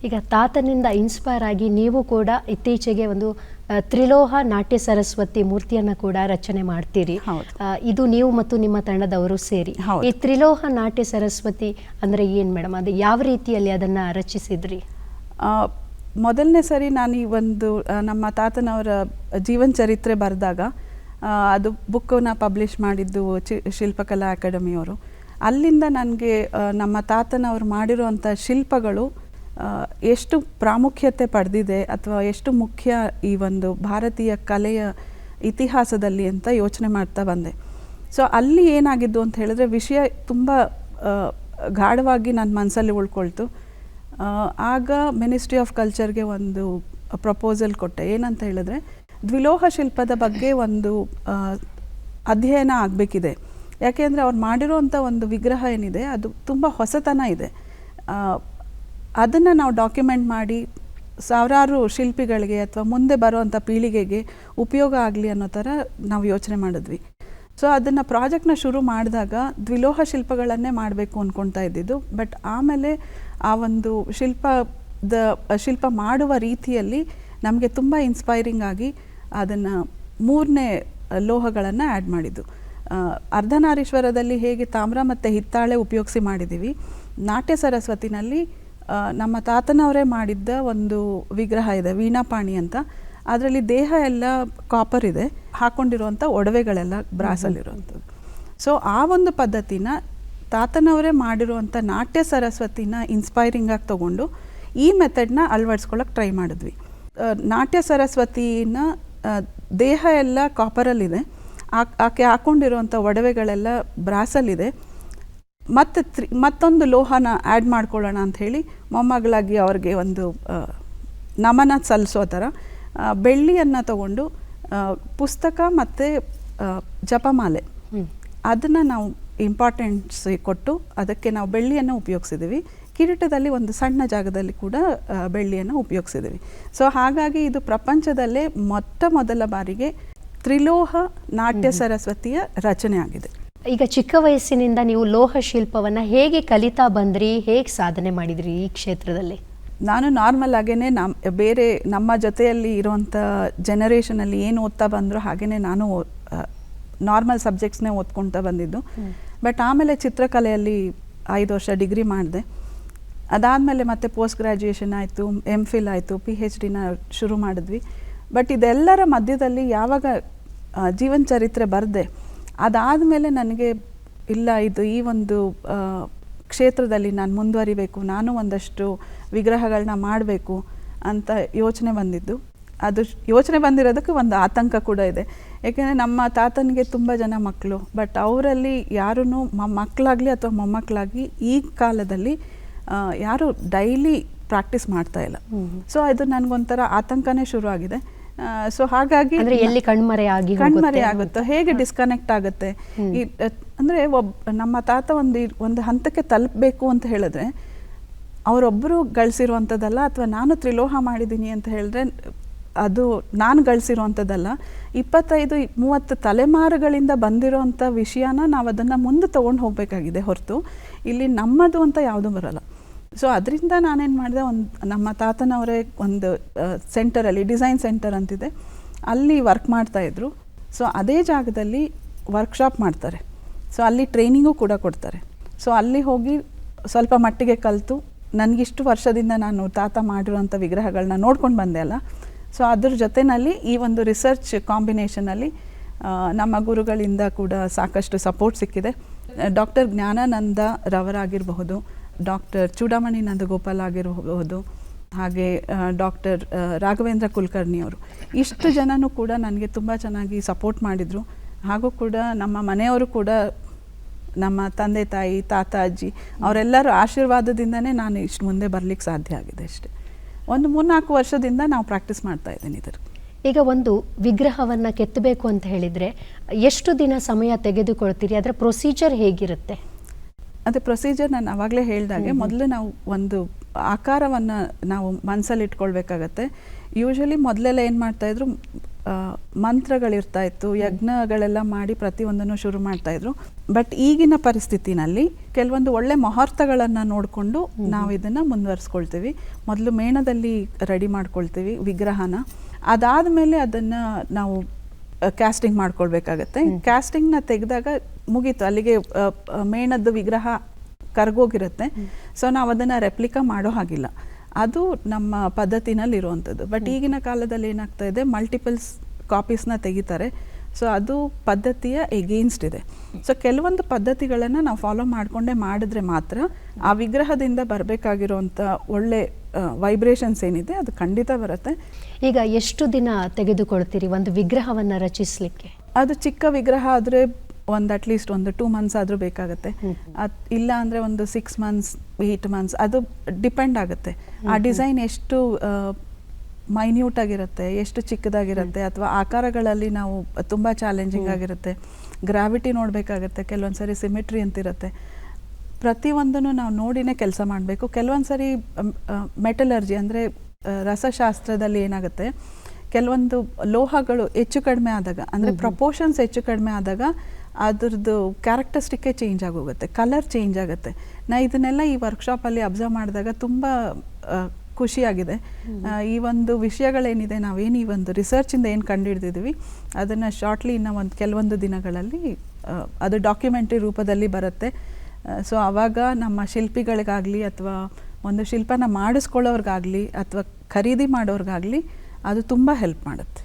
ಈಗ ತಾತನಿಂದ ಇನ್ಸ್ಪೈರ್ ಆಗಿ ನೀವು ಕೂಡ ಇತ್ತೀಚೆಗೆ ಒಂದು ತ್ರಿಲೋಹ ನಾಟ್ಯ ಸರಸ್ವತಿ ಮೂರ್ತಿಯನ್ನು ಕೂಡ ರಚನೆ ಮಾಡ್ತೀರಿ. ಇದು ನೀವು ಮತ್ತು ನಿಮ್ಮ ತಂಡದವರು ಸೇರಿ. ಈ ತ್ರಿಲೋಹ ನಾಟ್ಯ ಸರಸ್ವತಿ ಅಂದರೆ ಏನು ಮೇಡಮ್? ಅದು ಯಾವ ರೀತಿಯಲ್ಲಿ ಅದನ್ನು ರಚಿಸಿದ್ರಿ? ಮೊದಲನೇ ಸರಿ ನಾನು ಈ ಒಂದು ನಮ್ಮ ತಾತನವರ ಜೀವನ ಚರಿತ್ರೆ ಬರೆದಾಗ ಅದು ಬುಕ್ಕನ್ನು ಪಬ್ಲಿಷ್ ಮಾಡಿದ್ದು ಶಿಲ್ಪಕಲಾ ಅಕಾಡೆಮಿಯವರು. ಅಲ್ಲಿಂದ ನನಗೆ ನಮ್ಮ ತಾತನವರು ಮಾಡಿರುವಂಥ ಶಿಲ್ಪಗಳು ಎಷ್ಟು ಪ್ರಾಮುಖ್ಯತೆ ಪಡೆದಿದೆ ಅಥವಾ ಎಷ್ಟು ಮುಖ್ಯ ಈ ಒಂದು ಭಾರತೀಯ ಕಲೆಯ ಇತಿಹಾಸದಲ್ಲಿ ಅಂತ ಯೋಚನೆ ಮಾಡ್ತಾ ಬಂದೆ. ಸೊ ಅಲ್ಲಿ ಏನಾಗಿದ್ದು ಅಂತ ಹೇಳಿದ್ರೆ ವಿಷಯ ತುಂಬ ಗಾಢವಾಗಿ ನನ್ನ ಮನಸ್ಸಲ್ಲಿ ಉಳ್ಕೊಳ್ತು. ಆಗ ಮಿನಿಸ್ಟ್ರಿ ಆಫ್ ಕಲ್ಚರ್ಗೆ ಒಂದು ಪ್ರಪೋಸಲ್ ಕೊಟ್ಟೆ. ಏನಂತ ಹೇಳಿದ್ರೆ ದ್ವಿಲೋಹ ಶಿಲ್ಪದ ಬಗ್ಗೆ ಒಂದು ಅಧ್ಯಯನ ಆಗಬೇಕಿದೆ. ಯಾಕೆಂದರೆ ಅವ್ರು ಮಾಡಿರೋವಂಥ ಒಂದು ವಿಗ್ರಹ ಏನಿದೆ ಅದು ತುಂಬ ಹೊಸತನ ಇದೆ. ಅದನ್ನು ನಾವು ಡಾಕ್ಯುಮೆಂಟ್ ಮಾಡಿ ಸಾವಿರಾರು ಶಿಲ್ಪಿಗಳಿಗೆ ಅಥವಾ ಮುಂದೆ ಬರುವಂಥ ಪೀಳಿಗೆಗೆ ಉಪಯೋಗ ಆಗಲಿ ಅನ್ನೋ ಥರ ನಾವು ಯೋಚನೆ ಮಾಡಿದ್ವಿ. ಸೊ ಅದನ್ನು ಪ್ರಾಜೆಕ್ಟ್ನ ಶುರು ಮಾಡಿದಾಗ ದ್ವಿಲೋಹ ಶಿಲ್ಪಗಳನ್ನೇ ಮಾಡಬೇಕು ಅಂದ್ಕೊಳ್ತಾ ಇದ್ದಿದ್ದು. ಬಟ್ ಆಮೇಲೆ ಆ ಒಂದು ಶಿಲ್ಪ ಮಾಡುವ ರೀತಿಯಲ್ಲಿ ನಮಗೆ ತುಂಬ ಇನ್ಸ್ಪೈರಿಂಗ್ ಆಗಿ ಅದನ್ನು 3ನೇ ಲೋಹಗಳನ್ನು ಆ್ಯಡ್ ಮಾಡಿದ್ದು. ಅರ್ಧನಾರೀಶ್ವರದಲ್ಲಿ ಹೇಗೆ ತಾಮ್ರ ಮತ್ತು ಹಿತ್ತಾಳೆ ಉಪಯೋಗಿಸಿ ಮಾಡಿದ್ದೀವಿ, ನಾಟ್ಯ ಸರಸ್ವತಿನಲ್ಲಿ ನಮ್ಮ ತಾತನವರೇ ಮಾಡಿದ್ದ ಒಂದು ವಿಗ್ರಹ ಇದೆ, ವೀಣಾಪಾಣಿ ಅಂತ. ಅದರಲ್ಲಿ ದೇಹ ಎಲ್ಲ ಕಾಪರ್ ಇದೆ, ಹಾಕ್ಕೊಂಡಿರುವಂಥ ಒಡವೆಗಳೆಲ್ಲ ಬ್ರಾಸಲ್ಲಿರುವಂಥದ್ದು. ಸೊ ಆ ಒಂದು ಪದ್ಧತಿನ ತಾತನವರೇ ಮಾಡಿರುವಂಥ ನಾಟ್ಯ ಸರಸ್ವತಿನ ಇನ್ಸ್ಪೈರಿಂಗಾಗಿ ತೊಗೊಂಡು ಈ ಮೆಥಡ್ನ ಅಳವಡಿಸ್ಕೊಳ್ಳೋಕೆ ಟ್ರೈ ಮಾಡಿದ್ವಿ. ನಾಟ್ಯ ಸರಸ್ವತಿನ ದೇಹ ಎಲ್ಲ ಕಾಪರಲ್ಲಿದೆ, ಆಕೆ ಹಾಕ್ಕೊಂಡಿರುವಂಥ ಒಡವೆಗಳೆಲ್ಲ ಬ್ರಾಸಲ್ಲಿದೆ, ಮತ್ತು ಮತ್ತೊಂದು ಲೋಹನ ಆ್ಯಡ್ ಮಾಡ್ಕೊಳ್ಳೋಣ ಅಂಥೇಳಿ ಮೊಮ್ಮಗಳಾಗಿ ಅವ್ರಿಗೆ ಒಂದು ನಮನ ಸಲ್ಲಿಸೋ ಥರ ಬೆಳ್ಳಿಯನ್ನು ತಗೊಂಡು ಪುಸ್ತಕ ಮತ್ತು ಜಪಮಾಲೆ ಅದನ್ನು ನಾವು ಇಂಪಾರ್ಟೆನ್ಸ್ ಕೊಟ್ಟು ಅದಕ್ಕೆ ನಾವು ಬೆಳ್ಳಿಯನ್ನು ಉಪಯೋಗಿಸಿದ್ದೀವಿ. ಕಿರೀಟದಲ್ಲಿ ಒಂದು ಸಣ್ಣ ಜಾಗದಲ್ಲಿ ಕೂಡ ಬೆಳ್ಳಿಯನ್ನು ಉಪಯೋಗಿಸಿದ್ದೀವಿ. ಸೊ ಹಾಗಾಗಿ ಇದು ಪ್ರಪಂಚದಲ್ಲೇ ಮೊದಲ ಬಾರಿಗೆ ತ್ರಿಲೋಹ ನಾಟ್ಯ ಸರಸ್ವತಿಯ ರಚನೆ ಆಗಿದೆ. ಈಗ ಚಿಕ್ಕ ವಯಸ್ಸಿನಿಂದ ನೀವು ಲೋಹ ಶಿಲ್ಪವನ್ನು ಹೇಗೆ ಕಲಿತಾ ಬಂದ್ರಿ, ಹೇಗೆ ಸಾಧನೆ ಮಾಡಿದ್ರಿ ಈ ಕ್ಷೇತ್ರದಲ್ಲಿ? ನಾನು ನಾರ್ಮಲ್ ಆಗೇ ಬೇರೆ ನಮ್ಮ ಜೊತೆಯಲ್ಲಿ ಇರುವಂಥ ಜನರೇಷನಲ್ಲಿ ಏನು ಓದ್ತಾ ಬಂದರೂ ಹಾಗೆಯೇ ನಾನು ನಾರ್ಮಲ್ ಸಬ್ಜೆಕ್ಟ್ಸ್ನೇ ಓದ್ಕೊಳ್ತಾ ಬಂದಿದ್ದು. ಬಟ್ ಆಮೇಲೆ ಚಿತ್ರಕಲೆಯಲ್ಲಿ 5 ವರ್ಷ ಡಿಗ್ರಿ ಮಾಡಿದೆ. ಅದಾದಮೇಲೆ ಮತ್ತೆ ಪೋಸ್ಟ್ ಗ್ರ್ಯಾಜುಯೇಷನ್ ಆಯಿತು, MPhil ಆಯಿತು, PhDನ ಶುರು ಮಾಡಿದ್ವಿ. ಬಟ್ ಇದೆಲ್ಲರ ಮಧ್ಯದಲ್ಲಿ ಯಾವಾಗ ಜೀವನ ಚರಿತ್ರೆ ಬರೆದೆ, ಅದಾದಮೇಲೆ ನನಗೆ ಇಲ್ಲ, ಈ ಒಂದು ಕ್ಷೇತ್ರದಲ್ಲಿ ನಾನು ಮುಂದುವರಿಬೇಕು, ನಾನು ಒಂದಷ್ಟು ವಿಗ್ರಹಗಳನ್ನ ಮಾಡಬೇಕು ಅಂತ ಯೋಚನೆ ಬಂದಿದ್ದು. ಅದು ಯೋಚನೆ ಬಂದಿರೋದಕ್ಕೆ ಒಂದು ಆತಂಕ ಕೂಡ ಇದೆ. ಏಕೆಂದರೆ ನಮ್ಮ ತಾತನಿಗೆ ತುಂಬ ಜನ ಮಕ್ಕಳು, ಬಟ್ ಅವರಲ್ಲಿ ಯಾರೂ ಮಕ್ಕಳಾಗಲಿ ಅಥವಾ ಮೊಮ್ಮಕ್ಕಳಾಗಲಿ ಈ ಕಾಲದಲ್ಲಿ ಯಾರು ಡೈಲಿ ಪ್ರಾಕ್ಟೀಸ್ ಮಾಡ್ತಾ ಇಲ್ಲ. ಸೊ ಇದು ನನಗೊಂಥರ ಆತಂಕನೇ ಶುರು ಆಗಿದೆ. ಸೊ ಹಾಗಾಗಿ ಎಲ್ಲಿ ಕಣ್ಮರೆ ಆಗುತ್ತೋ, ಹೇಗೆ ಡಿಸ್ಕನೆಕ್ಟ್ ಆಗುತ್ತೆ. ಅಂದರೆ ನಮ್ಮ ತಾತ ಒಂದು ಹಂತಕ್ಕೆ ತಲುಪಬೇಕು ಅಂತ ಹೇಳಿದ್ರೆ ಅವರೊಬ್ಬರು ಗಳಿಸಿರುವಂಥದ್ದಲ್ಲ, ಅಥವಾ ನಾನು ತ್ರಿಲೋಹ ಮಾಡಿದ್ದೀನಿ ಅಂತ ಹೇಳಿದ್ರೆ ಅದು ನಾನು ಗಳಿಸಿರುವಂಥದ್ದಲ್ಲ. 25-30 ತಲೆಮಾರುಗಳಿಂದ ಬಂದಿರೋವಂಥ ವಿಷಯನ ನಾವು ಅದನ್ನು ಮುಂದೆ ತೊಗೊಂಡು ಹೋಗಬೇಕಾಗಿದೆ ಹೊರತು ಇಲ್ಲಿ ನಮ್ಮದು ಅಂತ ಯಾವುದೂ ಬರೋಲ್ಲ. ಸೊ ಅದರಿಂದ ನಾನೇನು ಮಾಡಿದೆ, ನಮ್ಮ ತಾತನವರೇ ಒಂದು ಸೆಂಟರಲ್ಲಿ, ಡಿಸೈನ್ ಸೆಂಟರ್ ಅಂತಿದೆ, ಅಲ್ಲಿ ವರ್ಕ್ ಮಾಡ್ತಾಯಿದ್ರು. ಸೊ ಅದೇ ಜಾಗದಲ್ಲಿ ವರ್ಕ್ಶಾಪ್ ಮಾಡ್ತಾರೆ. ಸೊ ಅಲ್ಲಿ ಟ್ರೈನಿಂಗು ಕೂಡ ಕೊಡ್ತಾರೆ. ಸೊ ಅಲ್ಲಿ ಹೋಗಿ ಸ್ವಲ್ಪ ಮಟ್ಟಿಗೆ ಕಲಿತು ನನಗಿಷ್ಟು ವರ್ಷದಿಂದ ನಾನು ತಾತ ಮಾಡಿರುವಂಥ ವಿಗ್ರಹಗಳನ್ನ ನೋಡ್ಕೊಂಡು ಬಂದೆ ಅಲ್ಲ. ಸೊ ಅದ್ರ ಜೊತೆಯಲ್ಲಿ ಈ ಒಂದು ರಿಸರ್ಚ್ ಕಾಂಬಿನೇಷನಲ್ಲಿ ನಮ್ಮ ಗುರುಗಳಿಂದ ಕೂಡ ಸಾಕಷ್ಟು ಸಪೋರ್ಟ್ ಸಿಕ್ಕಿದೆ. ಡಾಕ್ಟರ್ ಜ್ಞಾನಾನಂದ ರವರಾಗಿರಬಹುದು, ಡಾಕ್ಟರ್ ಚೂಡಾಮಣಿ ನಂದಗೋಪಾಲ್ ಆಗಿರಬಹುದು, ಹಾಗೆ ಡಾಕ್ಟರ್ ರಾಘವೇಂದ್ರ ಕುಲಕರ್ಣಿಯವರು, ಇಷ್ಟು ಜನನೂ ಕೂಡ ನನಗೆ ತುಂಬ ಚೆನ್ನಾಗಿ ಸಪೋರ್ಟ್ ಮಾಡಿದರು. ಹಾಗೂ ಕೂಡ ನಮ್ಮ ಮನೆಯವರು ಕೂಡ, ನಮ್ಮ ತಂದೆ ತಾಯಿ, ತಾತ, ಅಜ್ಜಿ ಅವರೆಲ್ಲರ ಆಶೀರ್ವಾದದಿಂದನೇ ನಾನು ಇಷ್ಟು ಮುಂದೆ ಬರಲಿಕ್ಕೆ ಸಾಧ್ಯ ಆಗಿದೆ. ಅಷ್ಟೇ. ಒಂದು 3-4 ವರ್ಷದಿಂದ ನಾವು ಪ್ರಾಕ್ಟೀಸ್ ಮಾಡ್ತಾ ಇದ್ದೀನಿ ಇದರ. ಈಗ ಒಂದು ವಿಗ್ರಹವನ್ನು ಕೆತ್ತಬೇಕು ಅಂತ ಹೇಳಿದರೆ ಎಷ್ಟು ದಿನ ಸಮಯ ತೆಗೆದುಕೊಳ್ತೀರಿ? ಅದರ ಪ್ರೊಸೀಜರ್ ಹೇಗಿರುತ್ತೆ? ಅದೇ ಪ್ರೊಸೀಜರ್ ನಾನು ಆವಾಗಲೇ ಹೇಳಿದಾಗೆ, ಮೊದಲು ನಾವು ಒಂದು ಆಕಾರವನ್ನು ನಾವು ಮನಸ್ಸಲ್ಲಿ ಇಟ್ಕೊಳ್ಬೇಕಾಗತ್ತೆ. ಯೂಶಲಿ ಮೊದಲೆಲ್ಲ ಏನು ಮಾಡ್ತಾಯಿದ್ರು, ಮಂತ್ರಗಳಿರ್ತಾಯಿತ್ತು, ಯಜ್ಞಗಳೆಲ್ಲ ಮಾಡಿ ಪ್ರತಿಯೊಂದನ್ನು ಶುರು ಮಾಡ್ತಾಯಿದ್ರು. ಬಟ್ ಈಗಿನ ಪರಿಸ್ಥಿತಿನಲ್ಲಿ ಕೆಲವೊಂದು ಒಳ್ಳೆ ಮುಹೂರ್ತಗಳನ್ನು ನೋಡಿಕೊಂಡು ನಾವು ಇದನ್ನು ಮುಂದುವರಿಸ್ಕೊಳ್ತೀವಿ. ಮೊದಲು ಮೇಣದಲ್ಲಿ ರೆಡಿ ಮಾಡ್ಕೊಳ್ತೀವಿ ವಿಗ್ರಹನ. ಅದಾದಮೇಲೆ ಅದನ್ನು ನಾವು ಕ್ಯಾಸ್ಟಿಂಗ್ ಮಾಡ್ಕೊಳ್ಬೇಕಾಗತ್ತೆ. ಕ್ಯಾಸ್ಟಿಂಗ್ನ ತೆಗೆದಾಗ ಮುಗೀತು, ಅಲ್ಲಿಗೆ ಮೇಣದ ವಿಗ್ರಹ ಕರ್ಗೋಗಿರುತ್ತೆ. ಸೊ ನಾವು ಅದನ್ನು ರೆಪ್ಲಿಕಾ ಮಾಡೋ ಹಾಗಿಲ್ಲ, ಅದು ನಮ್ಮ ಪದ್ಧತಿನಲ್ಲಿ ಇರುವಂಥದ್ದು. ಬಟ್ ಈಗಿನ ಕಾಲದಲ್ಲಿ ಏನಾಗ್ತಾ ಇದೆ, ಮಲ್ಟಿಪಲ್ಸ್ ಕಾಪೀಸ್ನ ತೆಗಿತಾರೆ. ಸೊ ಅದು ಪದ್ಧತಿಯ ಎಗೇನ್ಸ್ಟ್ ಇದೆ. ಸೊ ಕೆಲವೊಂದು ಪದ್ಧತಿಗಳನ್ನು ನಾವು ಫಾಲೋ ಮಾಡಿಕೊಂಡೇ ಮಾಡಿದ್ರೆ ಮಾತ್ರ ಆ ವಿಗ್ರಹದಿಂದ ಬರಬೇಕಾಗಿರುವಂಥ ಒಳ್ಳೆ ವೈಬ್ರೇಷನ್ಸ್ ಏನಿದೆ ಅದು ಖಂಡಿತ ಬರುತ್ತೆ. ಈಗ ಎಷ್ಟು ದಿನ ತೆಗೆದುಕೊಳ್ತೀರಿ ಒಂದು ವಿಗ್ರಹವನ್ನು ರಚಿಸಲಿಕ್ಕೆ? ಅದು ಚಿಕ್ಕ ವಿಗ್ರಹ ಆದರೆ ಅಟ್ಲೀಸ್ಟ್ 2 ಮಂತ್ಸ್ ಆದರೂ ಬೇಕಾಗುತ್ತೆ. ಇಲ್ಲ ಅಂದರೆ ಒಂದು 6 ಮಂತ್ಸ್ 8 ಮಂತ್ಸ್, ಅದು ಡಿಪೆಂಡ್ ಆಗುತ್ತೆ. ಆ ಡಿಸೈನ್ ಎಷ್ಟು ಮೈನ್ಯೂಟ್ ಆಗಿರುತ್ತೆ, ಎಷ್ಟು ಚಿಕ್ಕದಾಗಿರುತ್ತೆ, ಅಥವಾ ಆಕಾರಗಳಲ್ಲಿ ನಾವು ತುಂಬ ಚಾಲೆಂಜಿಂಗ್ ಆಗಿರುತ್ತೆ, ಗ್ರಾವಿಟಿ ನೋಡಬೇಕಾಗತ್ತೆ, ಕೆಲವೊಂದು ಸರಿ ಸಿಮೆಟ್ರಿ ಅಂತಿರುತ್ತೆ. ಪ್ರತಿಯೊಂದನ್ನು ನಾವು ನೋಡಿನೇ ಕೆಲಸ ಮಾಡಬೇಕು. ಕೆಲವೊಂದು ಸರಿ ಮೆಟಲರ್ಜಿ ಅಂದರೆ ರಸಶಾಸ್ತ್ರದಲ್ಲಿ ಏನಾಗುತ್ತೆ, ಕೆಲವೊಂದು ಲೋಹಗಳು ಹೆಚ್ಚು ಕಡಿಮೆ ಆದಾಗ, ಅಂದರೆ ಪ್ರಪೋರ್ಷನ್ಸ್ ಹೆಚ್ಚು ಕಡಿಮೆ ಆದಾಗ ಅದ್ರದ್ದು ಕ್ಯಾರೆಕ್ಟರಿಸ್ಟಿಕ್ಕೇ ಚೇಂಜ್ ಆಗೋಗುತ್ತೆ, ಕಲರ್ ಚೇಂಜ್ ಆಗುತ್ತೆ. ಇದನ್ನೆಲ್ಲ ಈ ವರ್ಕ್ಶಾಪಲ್ಲಿ ಅಬ್ಸರ್ವ್ ಮಾಡಿದಾಗ ತುಂಬ ಖುಷಿಯಾಗಿದೆ. ಈ ಒಂದು ವಿಷಯಗಳೇನಿದೆ, ನಾವೇನು ಈ ಒಂದು ರಿಸರ್ಚಿಂದ ಏನು ಕಂಡುಹಿಡಿದಿದ್ದೀವಿ ಅದನ್ನು ಶಾರ್ಟ್ಲಿ ಇನ್ನು ಕೆಲವೊಂದು ದಿನಗಳಲ್ಲಿ ಅದು ಡಾಕ್ಯುಮೆಂಟ್ರಿ ರೂಪದಲ್ಲಿ ಬರುತ್ತೆ. ಸೊ ಆವಾಗ ನಮ್ಮ ಶಿಲ್ಪಿಗಳಿಗಾಗಲಿ ಅಥವಾ ಒಂದು ಶಿಲ್ಪನ ಮಾಡಿಸ್ಕೊಳ್ಳೋರ್ಗಾಗಲಿ ಅಥವಾ ಖರೀದಿ ಮಾಡೋರ್ಗಾಗಲಿ ಅದು ತುಂಬ ಹೆಲ್ಪ್ ಮಾಡುತ್ತೆ.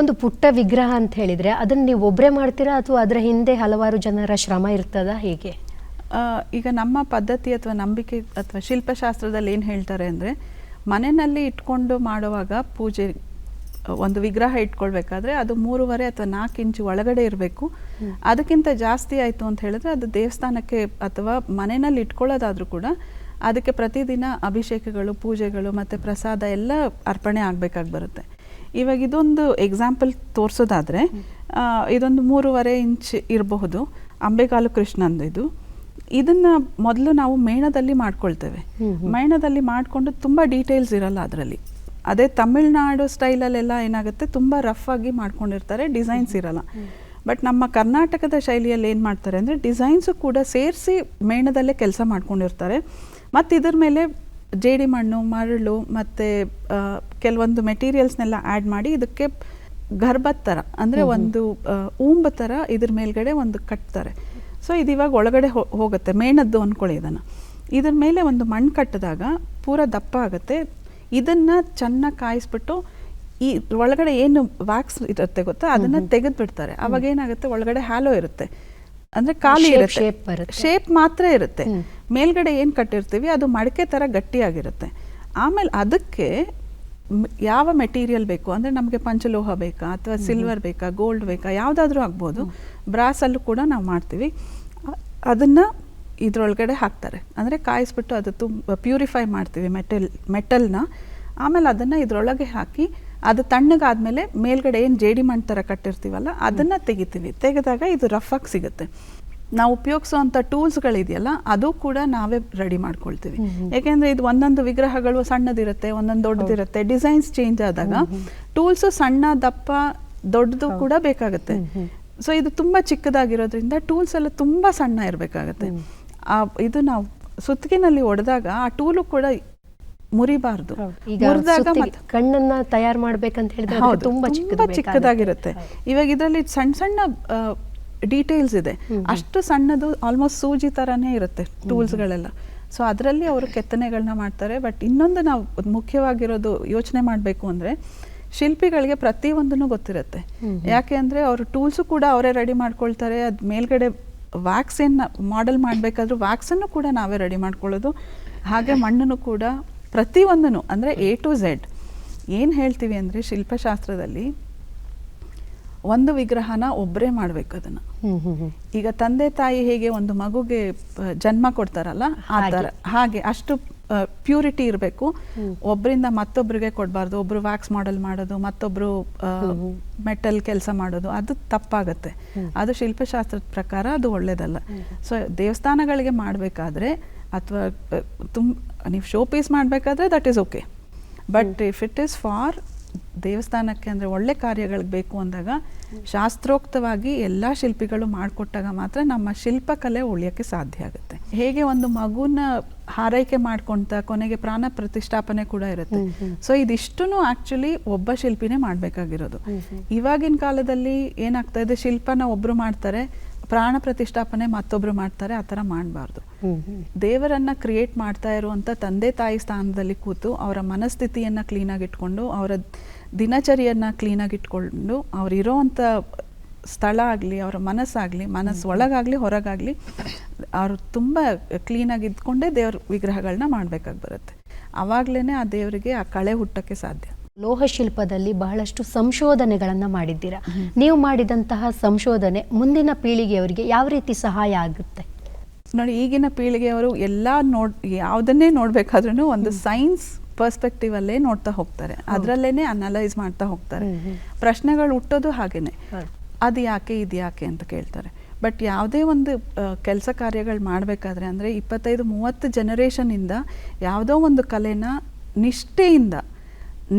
ಒಂದು ಪುಟ್ಟ ವಿಗ್ರಹ ಅಂತ ಹೇಳಿದರೆ ಅದನ್ನು ನೀವು ಒಬ್ಬರೇ ಮಾಡ್ತೀರಾ ಅಥವಾ ಅದರ ಹಿಂದೆ ಹಲವಾರು ಜನರ ಶ್ರಮ ಇರ್ತದ, ಹೇಗೆ? ಈಗ ನಮ್ಮ ಪದ್ಧತಿ ಅಥವಾ ನಂಬಿಕೆ ಅಥವಾ ಶಿಲ್ಪಶಾಸ್ತ್ರದಲ್ಲಿ ಏನು ಹೇಳ್ತಾರೆ ಅಂದರೆ, ಮನೆಯಲ್ಲಿ ಇಟ್ಕೊಂಡು ಮಾಡುವಾಗ ಪೂಜೆ ಒಂದು ವಿಗ್ರಹ ಇಟ್ಕೊಳ್ಬೇಕಾದ್ರೆ ಅದು 3.5 ಅಥವಾ 4 ಇಂಚು ಒಳಗಡೆ ಇರಬೇಕು. ಅದಕ್ಕಿಂತ ಜಾಸ್ತಿ ಆಯಿತು ಅಂತ ಹೇಳಿದ್ರೆ ಅದು ದೇವಸ್ಥಾನಕ್ಕೆ ಅಥವಾ ಮನೆಯಲ್ಲಿ ಇಟ್ಕೊಳ್ಳೋದಾದರೂ ಕೂಡ ಅದಕ್ಕೆ ಪ್ರತಿದಿನ ಅಭಿಷೇಕಗಳು, ಪೂಜೆಗಳು ಮತ್ತು ಪ್ರಸಾದ ಎಲ್ಲ ಅರ್ಪಣೆ ಆಗಬೇಕಾಗಿ ಬರುತ್ತೆ. ಇವಾಗ ಇದೊಂದು ಎಕ್ಸಾಂಪಲ್ ತೋರಿಸೋದಾದರೆ, ಇದೊಂದು 3.5 ಇಂಚ್ ಇರಬಹುದು ಅಂಬೆಗಾಲು ಕೃಷ್ಣಂದು. ಇದನ್ನು ಮೊದಲು ನಾವು ಮೇಣದಲ್ಲಿ ಮಾಡ್ಕೊಳ್ತೇವೆ. ಮೇಣದಲ್ಲಿ ಮಾಡಿಕೊಂಡು ತುಂಬ ಡೀಟೇಲ್ಸ್ ಇರಲ್ಲ ಅದರಲ್ಲಿ. ಅದೇ ತಮಿಳ್ನಾಡು ಸ್ಟೈಲಲ್ಲೆಲ್ಲ ಏನಾಗುತ್ತೆ, ತುಂಬ ರಫ್ ಆಗಿ ಮಾಡ್ಕೊಂಡಿರ್ತಾರೆ, ಡಿಸೈನ್ಸ್ ಇರಲ್ಲ. ಬಟ್ ನಮ್ಮ ಕರ್ನಾಟಕದ ಶೈಲಿಯಲ್ಲಿ ಏನು ಮಾಡ್ತಾರೆ ಅಂದರೆ, ಡಿಸೈನ್ಸು ಕೂಡ ಸೇರಿಸಿ ಮೇಣದಲ್ಲೇ ಕೆಲಸ ಮಾಡ್ಕೊಂಡಿರ್ತಾರೆ. ಮತ್ತು ಇದ್ರ ಮೇಲೆ ಜೇಡಿ ಮಣ್ಣು, ಮರಳು ಮತ್ತು ಕೆಲವೊಂದು ಮೆಟೀರಿಯಲ್ಸ್ನೆಲ್ಲ ಆ್ಯಡ್ ಮಾಡಿ ಇದಕ್ಕೆ ಗರ್ಭದ ಥರ, ಅಂದರೆ ಒಂದು ಊಂಬ ಥರ ಇದ್ರ ಮೇಲ್ಗಡೆ ಒಂದು ಕಟ್ತಾರೆ. ಸೊ ಇದು ಇವಾಗ ಒಳಗಡೆ ಹೋಗುತ್ತೆ, ಮೇಣದ್ದು ಅಂದ್ಕೊಳ್ಳಿ. ಇದ್ರ ಮೇಲೆ ಒಂದು ಮಣ್ಣು ಕಟ್ಟಿದಾಗ ಪೂರ ದಪ್ಪ ಆಗುತ್ತೆ. ಇದನ್ನು ಚೆನ್ನಾಗಿ ಕಾಯಿಸ್ಬಿಟ್ಟು ಈ ಒಳಗಡೆ ಏನು ವ್ಯಾಕ್ಸ್ ಇರುತ್ತೆ ಗೊತ್ತಾ, ಅದನ್ನು ತೆಗೆದು ಬಿಡ್ತಾರೆ. ಅವಾಗ ಏನಾಗುತ್ತೆ, ಒಳಗಡೆ ಹ್ಯಾಲೋ ಇರುತ್ತೆ, ಅಂದರೆ ಖಾಲಿ ಇರುತ್ತೆ, ಶೇಪ್ ಮಾತ್ರ ಇರುತ್ತೆ. ಮೇಲ್ಗಡೆ ಏನು ಕಟ್ಟಿರ್ತೀವಿ ಅದು ಮಡಕೆ ಥರ ಗಟ್ಟಿಯಾಗಿರುತ್ತೆ. ಆಮೇಲೆ ಅದಕ್ಕೆ ಯಾವ ಮೆಟೀರಿಯಲ್ ಬೇಕು ಅಂದರೆ, ನಮಗೆ ಪಂಚಲೋಹ ಬೇಕಾ ಅಥವಾ ಸಿಲ್ವರ್ ಬೇಕಾ, ಗೋಲ್ಡ್ ಬೇಕಾ, ಯಾವುದಾದ್ರೂ ಆಗ್ಬೋದು. ಬ್ರಾಸಲ್ಲೂ ಕೂಡ ನಾವು ಮಾಡ್ತೀವಿ. ಅದನ್ನು ಇದರೊಳಗಡೆ ಹಾಕ್ತಾರೆ, ಅಂದರೆ ಕಾಯಿಸ್ಬಿಟ್ಟು ಅದು ಪ್ಯೂರಿಫೈ ಮಾಡ್ತೀವಿ ಮೆಟಲ್ನ. ಆಮೇಲೆ ಅದನ್ನು ಇದರೊಳಗೆ ಹಾಕಿ ಅದು ತಣ್ಣಗಾದ್ಮೇಲೆ ಮೇಲ್ಗಡೆ ಏನು ಜೇಡಿ ಮಣ್ಣು ಥರ ಕಟ್ಟಿರ್ತೀವಲ್ಲ ಅದನ್ನು ತೆಗಿತೀವಿ. ತೆಗೆದಾಗ ಇದು ರಫ್ ಆಗಿ ಸಿಗುತ್ತೆ. ನಾವು ಉಪಯೋಗಿಸೋವಂಥ ಟೂಲ್ಸ್ಗಳಿದೆಯಲ್ಲ ಅದು ಕೂಡ ನಾವೇ ರೆಡಿ ಮಾಡ್ಕೊಳ್ತೀವಿ. ಯಾಕೆಂದರೆ ಇದು ಒಂದೊಂದು ವಿಗ್ರಹಗಳು ಸಣ್ಣದಿರುತ್ತೆ, ಒಂದೊಂದು ದೊಡ್ಡದಿರುತ್ತೆ. ಡಿಸೈನ್ಸ್ ಚೇಂಜ್ ಆದಾಗ ಟೂಲ್ಸು ಸಣ್ಣ, ದಪ್ಪ, ದೊಡ್ಡದು ಕೂಡ ಬೇಕಾಗುತ್ತೆ. ಸೊ ಇದು ತುಂಬ ಚಿಕ್ಕದಾಗಿರೋದ್ರಿಂದ ಟೂಲ್ಸ್ ಎಲ್ಲ ತುಂಬ ಸಣ್ಣ ಇರಬೇಕಾಗತ್ತೆ. ಇದು ನಾವು ಸುತ್ತಿಗೆನಲ್ಲಿ ಹೊಡೆದಾಗ ಆ ಟೂಲು ಕೂಡ ಮುರಿಬಾರ್ದು. ಮುರಿದಾಗ ಕಣ್ಣನ್ನ ತಯಾರು ಮಾಡ್ಬೇಕಂತ ಹೇಳಿದ್ರೆ ತುಂಬಾ ಚಿಕ್ಕದಾಗಿರುತ್ತೆ. ಇವಾಗ ಇದರಲ್ಲಿ ಸಣ್ಣ ಸಣ್ಣ ಡೀಟೇಲ್ಸ್ ಇದೆ, ಅಷ್ಟು ಸಣ್ಣದು, ಆಲ್ಮೋಸ್ಟ್ ಸೂಜಿ ಥರನೇ ಇರುತ್ತೆ ಟೂಲ್ಸ್ಗಳೆಲ್ಲ. ಸೊ ಅದರಲ್ಲಿ ಅವರು ಕೆತ್ತನೆಗಳನ್ನ ಮಾಡ್ತಾರೆ. ಬಟ್ ಇನ್ನೊಂದು ನಾವು ಮುಖ್ಯವಾಗಿರೋದು ಯೋಚನೆ ಮಾಡಬೇಕು ಅಂದರೆ, ಶಿಲ್ಪಿಗಳಿಗೆ ಪ್ರತಿಯೊಂದನ್ನು ಗೊತ್ತಿರುತ್ತೆ. ಯಾಕೆ ಅಂದರೆ ಅವರು ಟೂಲ್ಸು ಕೂಡ ಅವರೇ ರೆಡಿ ಮಾಡ್ಕೊಳ್ತಾರೆ. ಅದು ಮೇಲ್ಗಡೆ ವ್ಯಾಕ್ಸ್ ಏನು ಮಾಡೆಲ್ ಮಾಡಬೇಕಾದ್ರೂ ವ್ಯಾಕ್ಸನ್ನು ಕೂಡ ನಾವೇ ರೆಡಿ ಮಾಡ್ಕೊಳ್ಳೋದು. ಹಾಗೆ ಮಣ್ಣನ್ನು ಕೂಡ ಪ್ರತಿಯೊಂದನ್ನು, ಅಂದರೆ A to Z. ಏನು ಹೇಳ್ತೀವಿ ಅಂದರೆ, ಶಿಲ್ಪಶಾಸ್ತ್ರದಲ್ಲಿ ಒಂದು ವಿಗ್ರಹನ ಒಬ್ಬರೇ ಮಾಡಬೇಕು ಅದನ್ನು. ಈಗ ತಂದೆ ತಾಯಿ ಹೇಗೆ ಒಂದು ಮಗುಗೆ ಜನ್ಮ ಕೊಡ್ತಾರಲ್ಲ ಆ ಥರ, ಹಾಗೆ ಅಷ್ಟು ಪ್ಯೂರಿಟಿ ಇರಬೇಕು. ಒಬ್ಬರಿಂದ ಮತ್ತೊಬ್ಬರಿಗೆ ಕೊಡಬಾರ್ದು. ಒಬ್ಬರು ವ್ಯಾಕ್ಸ್ ಮಾಡೆಲ್ ಮಾಡೋದು, ಮತ್ತೊಬ್ಬರು ಮೆಟಲ್ ಕೆಲಸ ಮಾಡೋದು, ಅದು ತಪ್ಪಾಗತ್ತೆ. ಅದು ಶಿಲ್ಪಶಾಸ್ತ್ರದ ಪ್ರಕಾರ ಅದು ಒಳ್ಳೇದಲ್ಲ. ಸೊ ದೇವಸ್ಥಾನಗಳಿಗೆ ಮಾಡಬೇಕಾದ್ರೆ ಅಥವಾ ನೀವು ಶೋ ಪೀಸ್ ಮಾಡಬೇಕಾದ್ರೆ that is okay. But if it is for ದೇವಸ್ಥಾನಕ್ಕೆ, ಅಂದರೆ ಒಳ್ಳೆ ಕಾರ್ಯಗಳಿಗೆ ಬೇಕು ಅಂದಾಗ ಶಾಸ್ತ್ರೋಕ್ತವಾಗಿ ಎಲ್ಲ ಶಿಲ್ಪಿಗಳು ಮಾಡಿಕೊಟ್ಟಾಗ ಮಾತ್ರ ನಮ್ಮ ಶಿಲ್ಪಕಲೆ ಉಳಿಯೋಕ್ಕೆ ಸಾಧ್ಯ ಆಗುತ್ತೆ. ಹೇಗೆ ಒಂದು ಮಗುನ ಹಾರೈಕೆ ಮಾಡ್ಕೊಳ್ತಾ ಕೊನೆಗೆ ಪ್ರಾಣ ಪ್ರತಿಷ್ಠಾಪನೆ ಕೂಡ ಇರುತ್ತೆ. ಸೊ ಇದಿಷ್ಟು ಆ್ಯಕ್ಚುಲಿ ಒಬ್ಬ ಶಿಲ್ಪಿನೇ ಮಾಡಬೇಕಾಗಿರೋದು. ಇವಾಗಿನ ಕಾಲದಲ್ಲಿ ಏನಾಗ್ತಾ ಇದೆ, ಶಿಲ್ಪನ ಒಬ್ಬರು ಮಾಡ್ತಾರೆ, ಪ್ರಾಣ ಪ್ರತಿಷ್ಠಾಪನೆ ಮತ್ತೊಬ್ರು ಮಾಡ್ತಾರೆ. ಆ ಥರ ಮಾಡಬಾರ್ದು. ದೇವರನ್ನ ಕ್ರಿಯೇಟ್ ಮಾಡ್ತಾ ಇರುವಂಥ ತಂದೆ ತಾಯಿ ಸ್ಥಾನದಲ್ಲಿ ಕೂತು ಅವರ ಮನಸ್ಥಿತಿಯನ್ನು ಕ್ಲೀನಾಗಿ ಇಟ್ಕೊಂಡು, ಅವರ ದಿನಚರಿಯನ್ನು ಕ್ಲೀನಾಗಿ ಇಟ್ಕೊಂಡು, ಅವರಿರೋವಂಥ ಸ್ಥಳ ಆಗಲಿ, ಅವರ ಮನಸ್ಸಾಗಲಿ, ಒಳಗಾಗಲಿ ಹೊರಗಾಗಲಿ ಅವರು ತುಂಬ ಕ್ಲೀನಾಗಿ ಇದ್ಕೊಂಡೇ ದೇವ್ರ ವಿಗ್ರಹಗಳನ್ನ ಮಾಡಬೇಕಾಗಿ ಬರುತ್ತೆ. ಆವಾಗಲೇ ಆ ದೇವರಿಗೆ ಆ ಕಳೆ ಹುಟ್ಟಕ್ಕೆ ಸಾಧ್ಯ. ಲೋಹ ಶಿಲ್ಪದಲ್ಲಿ ಬಹಳಷ್ಟು ಸಂಶೋಧನೆಗಳನ್ನು ಮಾಡಿದ್ದೀರಾ. ನೀವು ಮಾಡಿದಂತಹ ಸಂಶೋಧನೆ ಮುಂದಿನ ಪೀಳಿಗೆಯವರಿಗೆ ಯಾವ ರೀತಿ ಸಹಾಯ ಆಗುತ್ತೆ? ನೋಡಿ, ಈಗಿನ ಪೀಳಿಗೆಯವರು ಎಲ್ಲ ಯಾವುದನ್ನೇ ನೋಡಬೇಕಾದ್ರೂ ಒಂದು ಸೈನ್ಸ್ ಪರ್ಸ್ಪೆಕ್ಟಿವ್ ಅಲ್ಲೇ ನೋಡ್ತಾ ಹೋಗ್ತಾರೆ, ಅದರಲ್ಲೇನೆ ಅನಲೈಸ್ ಮಾಡ್ತಾ ಹೋಗ್ತಾರೆ. ಪ್ರಶ್ನೆಗಳು ಹುಟ್ಟೋದು ಹಾಗೇನೆ, ಅದು ಯಾಕೆ ಇದು ಯಾಕೆ ಅಂತ ಕೇಳ್ತಾರೆ. ಬಟ್ ಯಾವುದೇ ಒಂದು ಕೆಲಸ ಕಾರ್ಯಗಳು ಮಾಡಬೇಕಾದ್ರೆ, ಅಂದರೆ 25-30 ಜನರೇಷನಿಂದ ಯಾವುದೋ ಒಂದು ಕಲೆನ ನಿಷ್ಠೆಯಿಂದ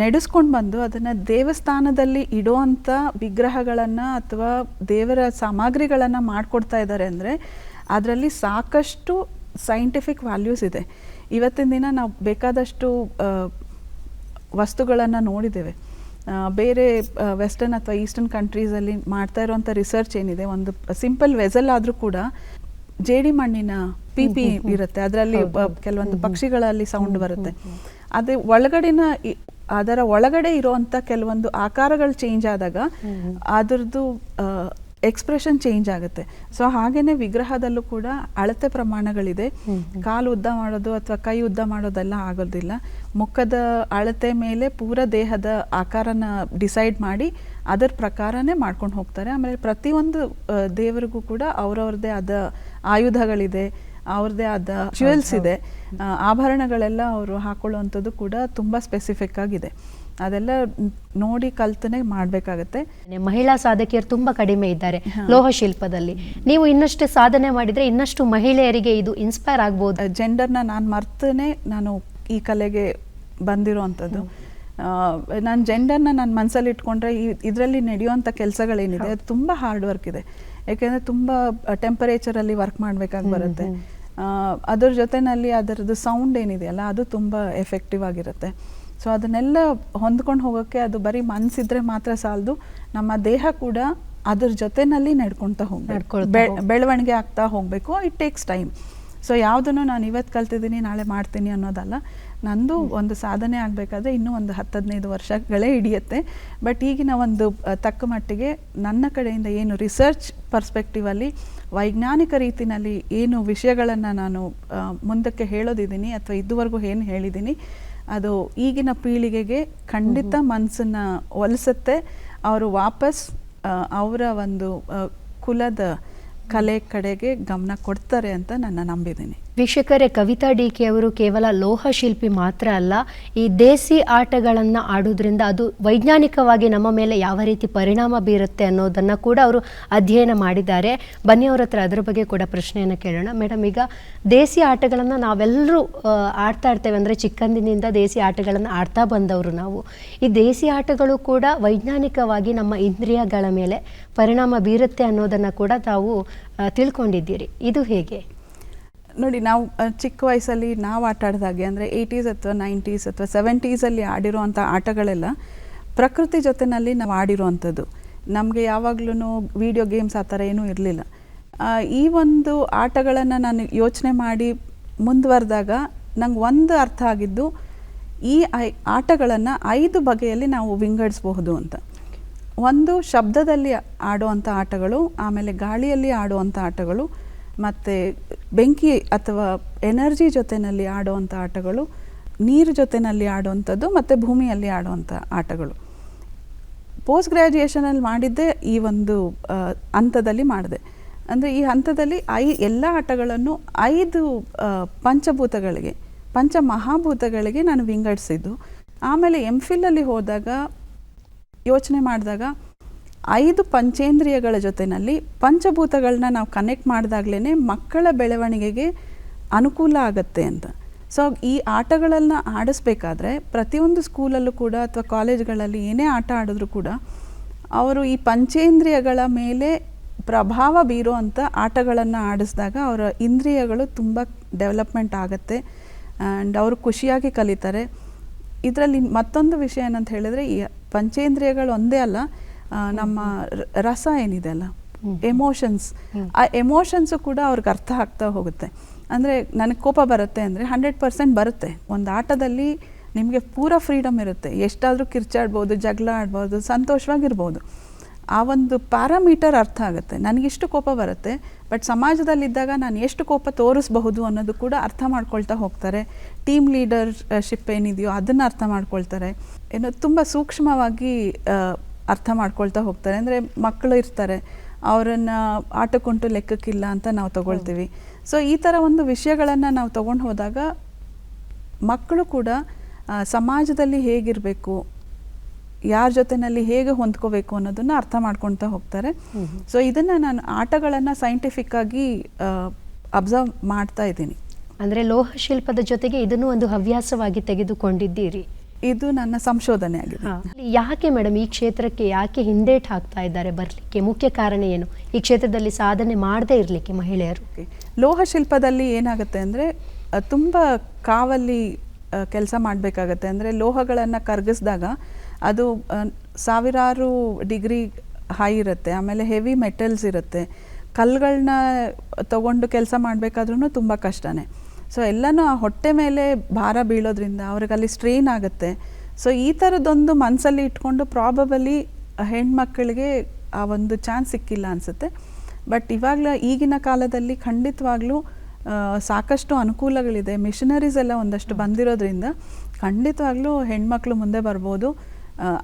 ನಡೆಸ್ಕೊಂಡು ಬಂದು ಅದನ್ನು ದೇವಸ್ಥಾನದಲ್ಲಿ ಇಡುವಂಥ ವಿಗ್ರಹಗಳನ್ನು ಅಥವಾ ದೇವರ ಸಾಮಗ್ರಿಗಳನ್ನು ಮಾಡಿಕೊಡ್ತಾ ಇದ್ದಾರೆ ಅಂದರೆ ಅದರಲ್ಲಿ ಸಾಕಷ್ಟು ಸೈಂಟಿಫಿಕ್ ವ್ಯಾಲ್ಯೂಸ್ ಇದೆ. ಇವತ್ತಿನ ದಿನ ನಾವು ಬೇಕಾದಷ್ಟು ವಸ್ತುಗಳನ್ನು ನೋಡಿದ್ದೇವೆ. ಬೇರೆ ವೆಸ್ಟರ್ನ್ ಅಥವಾ ಈಸ್ಟರ್ನ್ ಕಂಟ್ರೀಸಲ್ಲಿ ಮಾಡ್ತಾ ಇರುವಂಥ ರಿಸರ್ಚ್ ಏನಿದೆ, ಒಂದು ಸಿಂಪಲ್ ವೆಸಲ್ ಆದರೂ ಕೂಡ ಜೇಡಿ ಮಣ್ಣಿನ ಪಿ ಇರುತ್ತೆ, ಅದರಲ್ಲಿ ಕೆಲವೊಂದು ಪಕ್ಷಿಗಳಲ್ಲಿ ಸೌಂಡ್ ಬರುತ್ತೆ. ಅದೇ ಅದರ ಒಳಗಡೆ ಇರುವಂಥ ಕೆಲವೊಂದು ಆಕಾರಗಳು ಚೇಂಜ್ ಆದಾಗ ಅದರದ್ದು ಎಕ್ಸ್ಪ್ರೆಷನ್ ಚೇಂಜ್ ಆಗುತ್ತೆ. ಸೊ ಹಾಗೇನೆ ವಿಗ್ರಹದಲ್ಲೂ ಕೂಡ ಅಳತೆ ಪ್ರಮಾಣಗಳಿದೆ. ಕಾಲು ಉದ್ದ ಮಾಡೋದು ಅಥವಾ ಕೈ ಉದ್ದ ಮಾಡೋದೆಲ್ಲ ಆಗೋದಿಲ್ಲ. ಮುಖದ ಅಳತೆ ಮೇಲೆ ಪೂರ ದೇಹದ ಆಕಾರನ ಡಿಸೈಡ್ ಮಾಡಿ ಅದರ ಪ್ರಕಾರನೇ ಮಾಡ್ಕೊಂಡು ಹೋಗ್ತಾರೆ. ಆಮೇಲೆ ಪ್ರತಿಯೊಂದು ದೇವರಿಗೂ ಕೂಡ ಅವ್ರವ್ರದ್ದೇ ಆದ ಆಯುಧಗಳಿದೆ, ಅವ್ರದ್ದೇ ಆದ ಜ್ಯುವೆಲ್ಸ್ ಇದೆ, ಆಭರಣಗಳೆಲ್ಲ ಅವರು ಹಾಕೊಳ್ಳುವಂಥದ್ದು ಕೂಡ ತುಂಬ ಸ್ಪೆಸಿಫಿಕ್ ಆಗಿದೆ. ಅದೆಲ್ಲ ನೋಡಿ ಕಲ್ತನೆ ಮಾಡಬೇಕಾಗತ್ತೆ. ಮಹಿಳಾ ಸಾಧಕಿಯರು ತುಂಬ ಕಡಿಮೆ ಇದ್ದಾರೆ ಲೋಹ ಶಿಲ್ಪದಲ್ಲಿ. ನೀವು ಇನ್ನಷ್ಟು ಸಾಧನೆ ಮಾಡಿದರೆ ಇನ್ನಷ್ಟು ಮಹಿಳೆಯರಿಗೆ ಇದು ಇನ್ಸ್ಪೈರ್ ಆಗ್ಬೋದು. ಜೆಂಡರ್ನ ನಾನು ಮರ್ತನೇ ನಾನು ಈ ಕಲೆಗೆ ಬಂದಿರೋವಂಥದ್ದು. ನಾನು ಜೆಂಡರ್ನ ನನ್ನ ಮನಸ್ಸಲ್ಲಿ ಇಟ್ಕೊಂಡ್ರೆ ಇದರಲ್ಲಿ ನಡೆಯುವಂಥ ಕೆಲಸಗಳೇನಿದೆ ಅದು ತುಂಬ ಹಾರ್ಡ್ ವರ್ಕ್ ಇದೆ. ಯಾಕೆಂದರೆ ತುಂಬ ಟೆಂಪರೇಚರಲ್ಲಿ ವರ್ಕ್ ಮಾಡಬೇಕಾಗಿ ಬರುತ್ತೆ. ಅದ್ರ ಜೊತೆಯಲ್ಲಿ ಅದರದ್ದು ಸೌಂಡ್ ಏನಿದೆಯಲ್ಲ ಅದು ತುಂಬ ಎಫೆಕ್ಟಿವ್ ಆಗಿರುತ್ತೆ. ಸೊ ಅದನ್ನೆಲ್ಲ ಹೊಂದ್ಕೊಂಡು ಹೋಗೋಕ್ಕೆ ಅದು ಬರೀ ಮನಸ್ಸಿದ್ರೆ ಮಾತ್ರ ಸಾಲದು, ನಮ್ಮ ದೇಹ ಕೂಡ ಅದ್ರ ಜೊತೆಯಲ್ಲಿ ನಡ್ಕೊಳ್ತಾ ಹೋಗ್ಬೇಕು, ಬೆಳವಣಿಗೆ ಆಗ್ತಾ ಹೋಗಬೇಕು. It takes time. ಸೊ ಯಾವುದನ್ನು ನಾನು ಇವತ್ತು ಕಲ್ತಿದ್ದೀನಿ ನಾಳೆ ಮಾಡ್ತೀನಿ ಅನ್ನೋದಲ್ಲ. ನಂದು ಒಂದು ಸಾಧನೆ ಆಗಬೇಕಾದ್ರೆ ಇನ್ನೂ ಒಂದು 10-15 ವರ್ಷಗಳೇ ಹಿಡಿಯುತ್ತೆ. ಬಟ್ ಈಗಿನ ಒಂದು ತಕ್ಕ ಮಟ್ಟಿಗೆ ನನ್ನ ಕಡೆಯಿಂದ ಏನು ರಿಸರ್ಚ್ ಪರ್ಸ್ಪೆಕ್ಟಿವಲ್ಲಿ ವೈಜ್ಞಾನಿಕ ರೀತಿಯಲ್ಲಿ ಏನು ವಿಷಯಗಳನ್ನು ನಾನು ಮುಂದಕ್ಕೆ ಹೇಳೋದಿದ್ದೀನಿ ಅಥವಾ ಇದುವರೆಗೂ ಏನು ಹೇಳಿದ್ದೀನಿ ಅದು ಈಗಿನ ಪೀಳಿಗೆಗೆ ಖಂಡಿತ ಮನಸ್ಸನ್ನು ಒಲಿಸುತ್ತೆ. ಅವರು ವಾಪಸ್ ಅವರ ಒಂದು ಕುಲದ ಕಲೆ ಕಡೆಗೆ ಗಮನ ಕೊಡ್ತಾರೆ ಅಂತ ನಾನು ನಂಬಿದ್ದೀನಿ. ವೀಕ್ಷಕರೇ, ಕವಿತಾ ಡಿ.ಕೆ. ಅವರು ಕೇವಲ ಲೋಹ ಶಿಲ್ಪಿ ಮಾತ್ರ ಅಲ್ಲ, ಈ ದೇಸಿ ಆಟಗಳನ್ನು ಆಡೋದ್ರಿಂದ ಅದು ವೈಜ್ಞಾನಿಕವಾಗಿ ನಮ್ಮ ಮೇಲೆ ಯಾವ ರೀತಿ ಪರಿಣಾಮ ಬೀರುತ್ತೆ ಅನ್ನೋದನ್ನು ಕೂಡ ಅವರು ಅಧ್ಯಯನ ಮಾಡಿದ್ದಾರೆ. ಬನ್ನಿ ಅವ್ರ ಹತ್ರ ಅದರ ಬಗ್ಗೆ ಕೂಡ ಪ್ರಶ್ನೆಯನ್ನು ಕೇಳೋಣ. ಮೇಡಮ್, ಈಗ ದೇಸಿ ಆಟಗಳನ್ನು ನಾವೆಲ್ಲರೂ ಆಡ್ತಾ ಇರ್ತೇವೆ, ಅಂದರೆ ಚಿಕ್ಕಂದಿನಿಂದ ದೇಸಿ ಆಟಗಳನ್ನು ಆಡ್ತಾ ಬಂದವರು ನಾವು. ಈ ದೇಸಿ ಆಟಗಳು ಕೂಡ ವೈಜ್ಞಾನಿಕವಾಗಿ ನಮ್ಮ ಇಂದ್ರಿಯಗಳ ಮೇಲೆ ಪರಿಣಾಮ ಬೀರುತ್ತೆ ಅನ್ನೋದನ್ನು ಕೂಡ ತಾವು ತಿಳ್ಕೊಂಡಿದ್ದೀರಿ. ಇದು ಹೇಗೆ? ನೋಡಿ, ನಾವು ಚಿಕ್ಕ ವಯಸ್ಸಲ್ಲಿ ನಾವು ಆಟ ಆಡಿದಾಗೆ ಅಂದರೆ 80s ಅಥವಾ 90s ಅಥವಾ 70s ಆಡಿರುವಂಥ ಆಟಗಳೆಲ್ಲ ಪ್ರಕೃತಿ ಜೊತೆಯಲ್ಲಿ ನಾವು ಆಡಿರುವಂಥದ್ದು. ನಮಗೆ ಯಾವಾಗ್ಲೂ ವಿಡಿಯೋ ಗೇಮ್ಸ್ ಆ ಥರ ಏನೂ ಇರಲಿಲ್ಲ. ಈ ಒಂದು ಆಟಗಳನ್ನು ನಾನು ಯೋಚನೆ ಮಾಡಿ ಮುಂದುವರೆದಾಗ ನಂಗೆ ಒಂದು ಅರ್ಥ ಆಗಿದ್ದು, ಈ ಆಟಗಳನ್ನು 5 ಬಗೆಯಲ್ಲಿ ನಾವು ವಿಂಗಡಿಸಬಹುದು ಅಂತ. ಒಂದು ಶಬ್ದದಲ್ಲಿ ಆಡುವಂಥ ಆಟಗಳು, ಆಮೇಲೆ ಗಾಳಿಯಲ್ಲಿ ಆಡುವಂಥ ಆಟಗಳು, ಮತ್ತು ಬೆಂಕಿ ಅಥವಾ ಎನರ್ಜಿ ಜೊತೆಯಲ್ಲಿ ಆಡುವಂಥ ಆಟಗಳು, ನೀರು ಜೊತೆಯಲ್ಲಿ ಆಡುವಂಥದ್ದು, ಮತ್ತು ಭೂಮಿಯಲ್ಲಿ ಆಡುವಂಥ ಆಟಗಳು. ಪೋಸ್ಟ್ ಗ್ರ್ಯಾಜುಯೇಷನಲ್ಲಿ ಮಾಡಿದ್ದೆ ಈ ಒಂದು ಹಂತದಲ್ಲಿ ಮಾಡಿದೆ. ಅಂದರೆ ಈ ಹಂತದಲ್ಲಿ ಎಲ್ಲ ಆಟಗಳನ್ನು 5 ಪಂಚಭೂತಗಳಿಗೆ, ಪಂಚಮಹಾಭೂತಗಳಿಗೆ ನಾನು ವಿಂಗಡಿಸಿದ್ದು. ಆಮೇಲೆ MPhilಲ್ಲಿ ಹೋದಾಗ ಯೋಚನೆ ಮಾಡಿದಾಗ 5 ಪಂಚೇಂದ್ರಿಯಗಳ ಜೊತೆಯಲ್ಲಿ ಪಂಚಭೂತಗಳನ್ನ ನಾವು ಕನೆಕ್ಟ್ ಮಾಡಿದಾಗಲೇ ಮಕ್ಕಳ ಬೆಳವಣಿಗೆಗೆ ಅನುಕೂಲ ಆಗುತ್ತೆ ಅಂತ. ಸೊ ಈ ಆಟಗಳನ್ನು ಆಡಿಸ್ಬೇಕಾದ್ರೆ ಪ್ರತಿಯೊಂದು ಸ್ಕೂಲಲ್ಲೂ ಕೂಡ ಅಥವಾ ಕಾಲೇಜ್ಗಳಲ್ಲಿ ಏನೇ ಆಟ ಆಡಿದ್ರೂ ಕೂಡ ಅವರು ಈ ಪಂಚೇಂದ್ರಿಯಗಳ ಮೇಲೆ ಪ್ರಭಾವ ಬೀರುವಂಥ ಆಟಗಳನ್ನು ಆಡಿಸಿದಾಗ ಅವರ ಇಂದ್ರಿಯಗಳು ತುಂಬ ಡೆವಲಪ್ಮೆಂಟ್ ಆಗುತ್ತೆ ಆ್ಯಂಡ್ ಅವರು ಖುಷಿಯಾಗಿ ಕಲಿತಾರೆ. ಇದರಲ್ಲಿ ಮತ್ತೊಂದು ವಿಷಯ ಏನಂತ ಹೇಳಿದರೆ, ಈ ಪಂಚೇಂದ್ರಿಯಗಳು ಒಂದೇ ಅಲ್ಲ, ನಮ್ಮ ರಸ ಏನಿದೆ ಅಲ್ಲ, ಎಮೋಷನ್ಸ್, ಆ ಎಮೋಷನ್ಸು ಕೂಡ ಅವ್ರಿಗೆ ಅರ್ಥ ಆಗ್ತಾ ಹೋಗುತ್ತೆ. ಅಂದರೆ ನನಗೆ ಕೋಪ ಬರುತ್ತೆ ಅಂದರೆ 100% ಬರುತ್ತೆ. ಒಂದು ಆಟದಲ್ಲಿ ನಿಮಗೆ ಪೂರ ಫ್ರೀಡಮ್ ಇರುತ್ತೆ, ಎಷ್ಟಾದರೂ ಕಿರ್ಚಾಡ್ಬೋದು, ಜಗಳ ಆಡ್ಬೋದು, ಸಂತೋಷವಾಗಿರ್ಬೋದು. ಆ ಒಂದು ಪ್ಯಾರಾಮೀಟರ್ ಅರ್ಥ ಆಗುತ್ತೆ. ನನಗಿಷ್ಟು ಕೋಪ ಬರುತ್ತೆ, ಬಟ್ ಸಮಾಜದಲ್ಲಿದ್ದಾಗ ನಾನು ಎಷ್ಟು ಕೋಪ ತೋರಿಸಬಹುದು ಅನ್ನೋದು ಕೂಡ ಅರ್ಥ ಮಾಡ್ಕೊಳ್ತಾ ಹೋಗ್ತಾರೆ. ಟೀಮ್ ಲೀಡರ್ಶಿಪ್ ಏನಿದೆಯೋ ಅದನ್ನು ಅರ್ಥ ಮಾಡ್ಕೊಳ್ತಾರೆ. ಏನೋ ತುಂಬ ಸೂಕ್ಷ್ಮವಾಗಿ ಅರ್ಥ ಮಾಡ್ಕೊಳ್ತಾ ಹೋಗ್ತಾರೆ. ಅಂದರೆ ಮಕ್ಕಳು ಇರ್ತಾರೆ, ಅವರನ್ನು ಆಟಕ್ಕುಂಟು ಲೆಕ್ಕಕ್ಕಿಲ್ಲ ಅಂತ ನಾವು ತಗೊಳ್ತೀವಿ. ಸೊ ಈ ಥರ ಒಂದು ವಿಷಯಗಳನ್ನು ನಾವು ತೊಗೊಂಡು ಹೋದಾಗ ಮಕ್ಕಳು ಕೂಡ ಸಮಾಜದಲ್ಲಿ ಹೇಗಿರಬೇಕು, ಯಾರ ಜೊತೆಯಲ್ಲಿ ಹೇಗೆ ಹೊಂದ್ಕೋಬೇಕು ಅನ್ನೋದನ್ನು ಅರ್ಥ ಮಾಡ್ಕೊಳ್ತಾ ಹೋಗ್ತಾರೆ. ಸೊ ಇದನ್ನು ನಾನು ಆಟಗಳನ್ನು ಸೈಂಟಿಫಿಕ್ ಆಗಿ ಅಬ್ಸರ್ವ್ ಮಾಡ್ತಾ ಇದ್ದೀನಿ. ಅಂದರೆ ಲೋಹ ಶಿಲ್ಪದ ಜೊತೆಗೆ ಇದನ್ನು ಒಂದು ಹವ್ಯಾಸವಾಗಿ ತೆಗೆದುಕೊಂಡಿದ್ದೀರಿ. ಇದು ನನ್ನ ಸಂಶೋಧನೆ ಆಗಿದೆ. ಯಾಕೆ ಮೇಡಮ್ ಈ ಕ್ಷೇತ್ರಕ್ಕೆ ಯಾಕೆ ಹಿಂದೇಟು ಹಾಕ್ತಾ ಇದ್ದಾರೆ ಬರಲಿಕ್ಕೆ? ಮುಖ್ಯ ಕಾರಣ ಏನು ಈ ಕ್ಷೇತ್ರದಲ್ಲಿ ಸಾಧನೆ ಮಾಡದೇ ಇರಲಿಕ್ಕೆ ಮಹಿಳೆಯರು? ಲೋಹ ಶಿಲ್ಪದಲ್ಲಿ ಏನಾಗುತ್ತೆ ಅಂದರೆ ತುಂಬ ಕಾವಲ್ಲಿ ಕೆಲಸ ಮಾಡಬೇಕಾಗತ್ತೆ. ಅಂದರೆ ಲೋಹಗಳನ್ನು ಕರಗಿಸಿದಾಗ ಅದು ಸಾವಿರಾರು ಡಿಗ್ರಿ ಹೈ ಇರುತ್ತೆ, ಆಮೇಲೆ ಹೆವಿ ಮೆಟಲ್ಸ್ ಇರುತ್ತೆ. ಕಲ್ಲುಗಳನ್ನ ತಗೊಂಡು ಕೆಲಸ ಮಾಡಬೇಕಾದ್ರೂ ತುಂಬ ಕಷ್ಟನೇ. ಸೊ ಎಲ್ಲನೂ ಆ ಹೊಟ್ಟೆ ಮೇಲೆ ಭಾರ ಬೀಳೋದ್ರಿಂದ ಅವ್ರಿಗೆ ಅಲ್ಲಿ ಸ್ಟ್ರೈನ್ ಆಗುತ್ತೆ. ಸೊ ಈ ಥರದ್ದೊಂದು ಮನಸ್ಸಲ್ಲಿ ಇಟ್ಕೊಂಡು ಪ್ರಾಬಬಲಿ ಹೆಣ್ಮಕ್ಳಿಗೆ ಆ ಒಂದು ಚಾನ್ಸ್ ಸಿಕ್ಕಿಲ್ಲ ಅನಿಸುತ್ತೆ. ಬಟ್ ಇವಾಗಲೂ ಈಗಿನ ಕಾಲದಲ್ಲಿ ಖಂಡಿತವಾಗ್ಲೂ ಸಾಕಷ್ಟು ಅನುಕೂಲಗಳಿದೆ. ಮಿಷನರೀಸ್ ಎಲ್ಲ ಒಂದಷ್ಟು ಬಂದಿರೋದ್ರಿಂದ ಖಂಡಿತವಾಗ್ಲೂ ಹೆಣ್ಮಕ್ಳು ಮುಂದೆ ಬರ್ಬೋದು.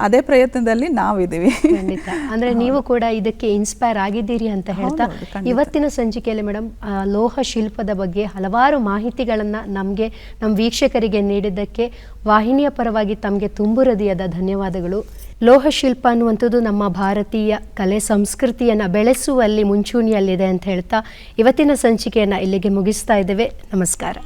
ಅದೇ ಪ್ರಯತ್ನದಲ್ಲಿ ನಾವಿದ್ದೀವಿ. ಖಂಡಿತ. ಅಂದ್ರೆ ನೀವು ಕೂಡ ಇದಕ್ಕೆ ಇನ್ಸ್ಪೈರ್ ಆಗಿದ್ದೀರಿ ಅಂತ ಹೇಳ್ತಾ ಇವತ್ತಿನ ಸಂಚಿಕೆಯಲ್ಲಿ ಮೇಡಮ್ ಲೋಹ ಶಿಲ್ಪದ ಬಗ್ಗೆ ಹಲವಾರು ಮಾಹಿತಿಗಳನ್ನ ನಮಗೆ ನಮ್ಮ ವೀಕ್ಷಕರಿಗೆ ನೀಡಿದ್ದಕ್ಕೆ ವಾಹಿನಿಯ ಪರವಾಗಿ ತಮಗೆ ತುಂಬು ಹೃದಯದ ಧನ್ಯವಾದಗಳು. ಲೋಹ ಶಿಲ್ಪ ಅನ್ನುವಂಥದ್ದು ನಮ್ಮ ಭಾರತೀಯ ಕಲೆ ಸಂಸ್ಕೃತಿಯನ್ನು ಬೆಳೆಸುವಲ್ಲಿ ಮುಂಚೂಣಿಯಲ್ಲಿದೆ ಅಂತ ಹೇಳ್ತಾ ಇವತ್ತಿನ ಸಂಚಿಕೆಯನ್ನು ಇಲ್ಲಿಗೆ ಮುಗಿಸ್ತಾ ಇದ್ದೇವೆ. ನಮಸ್ಕಾರ.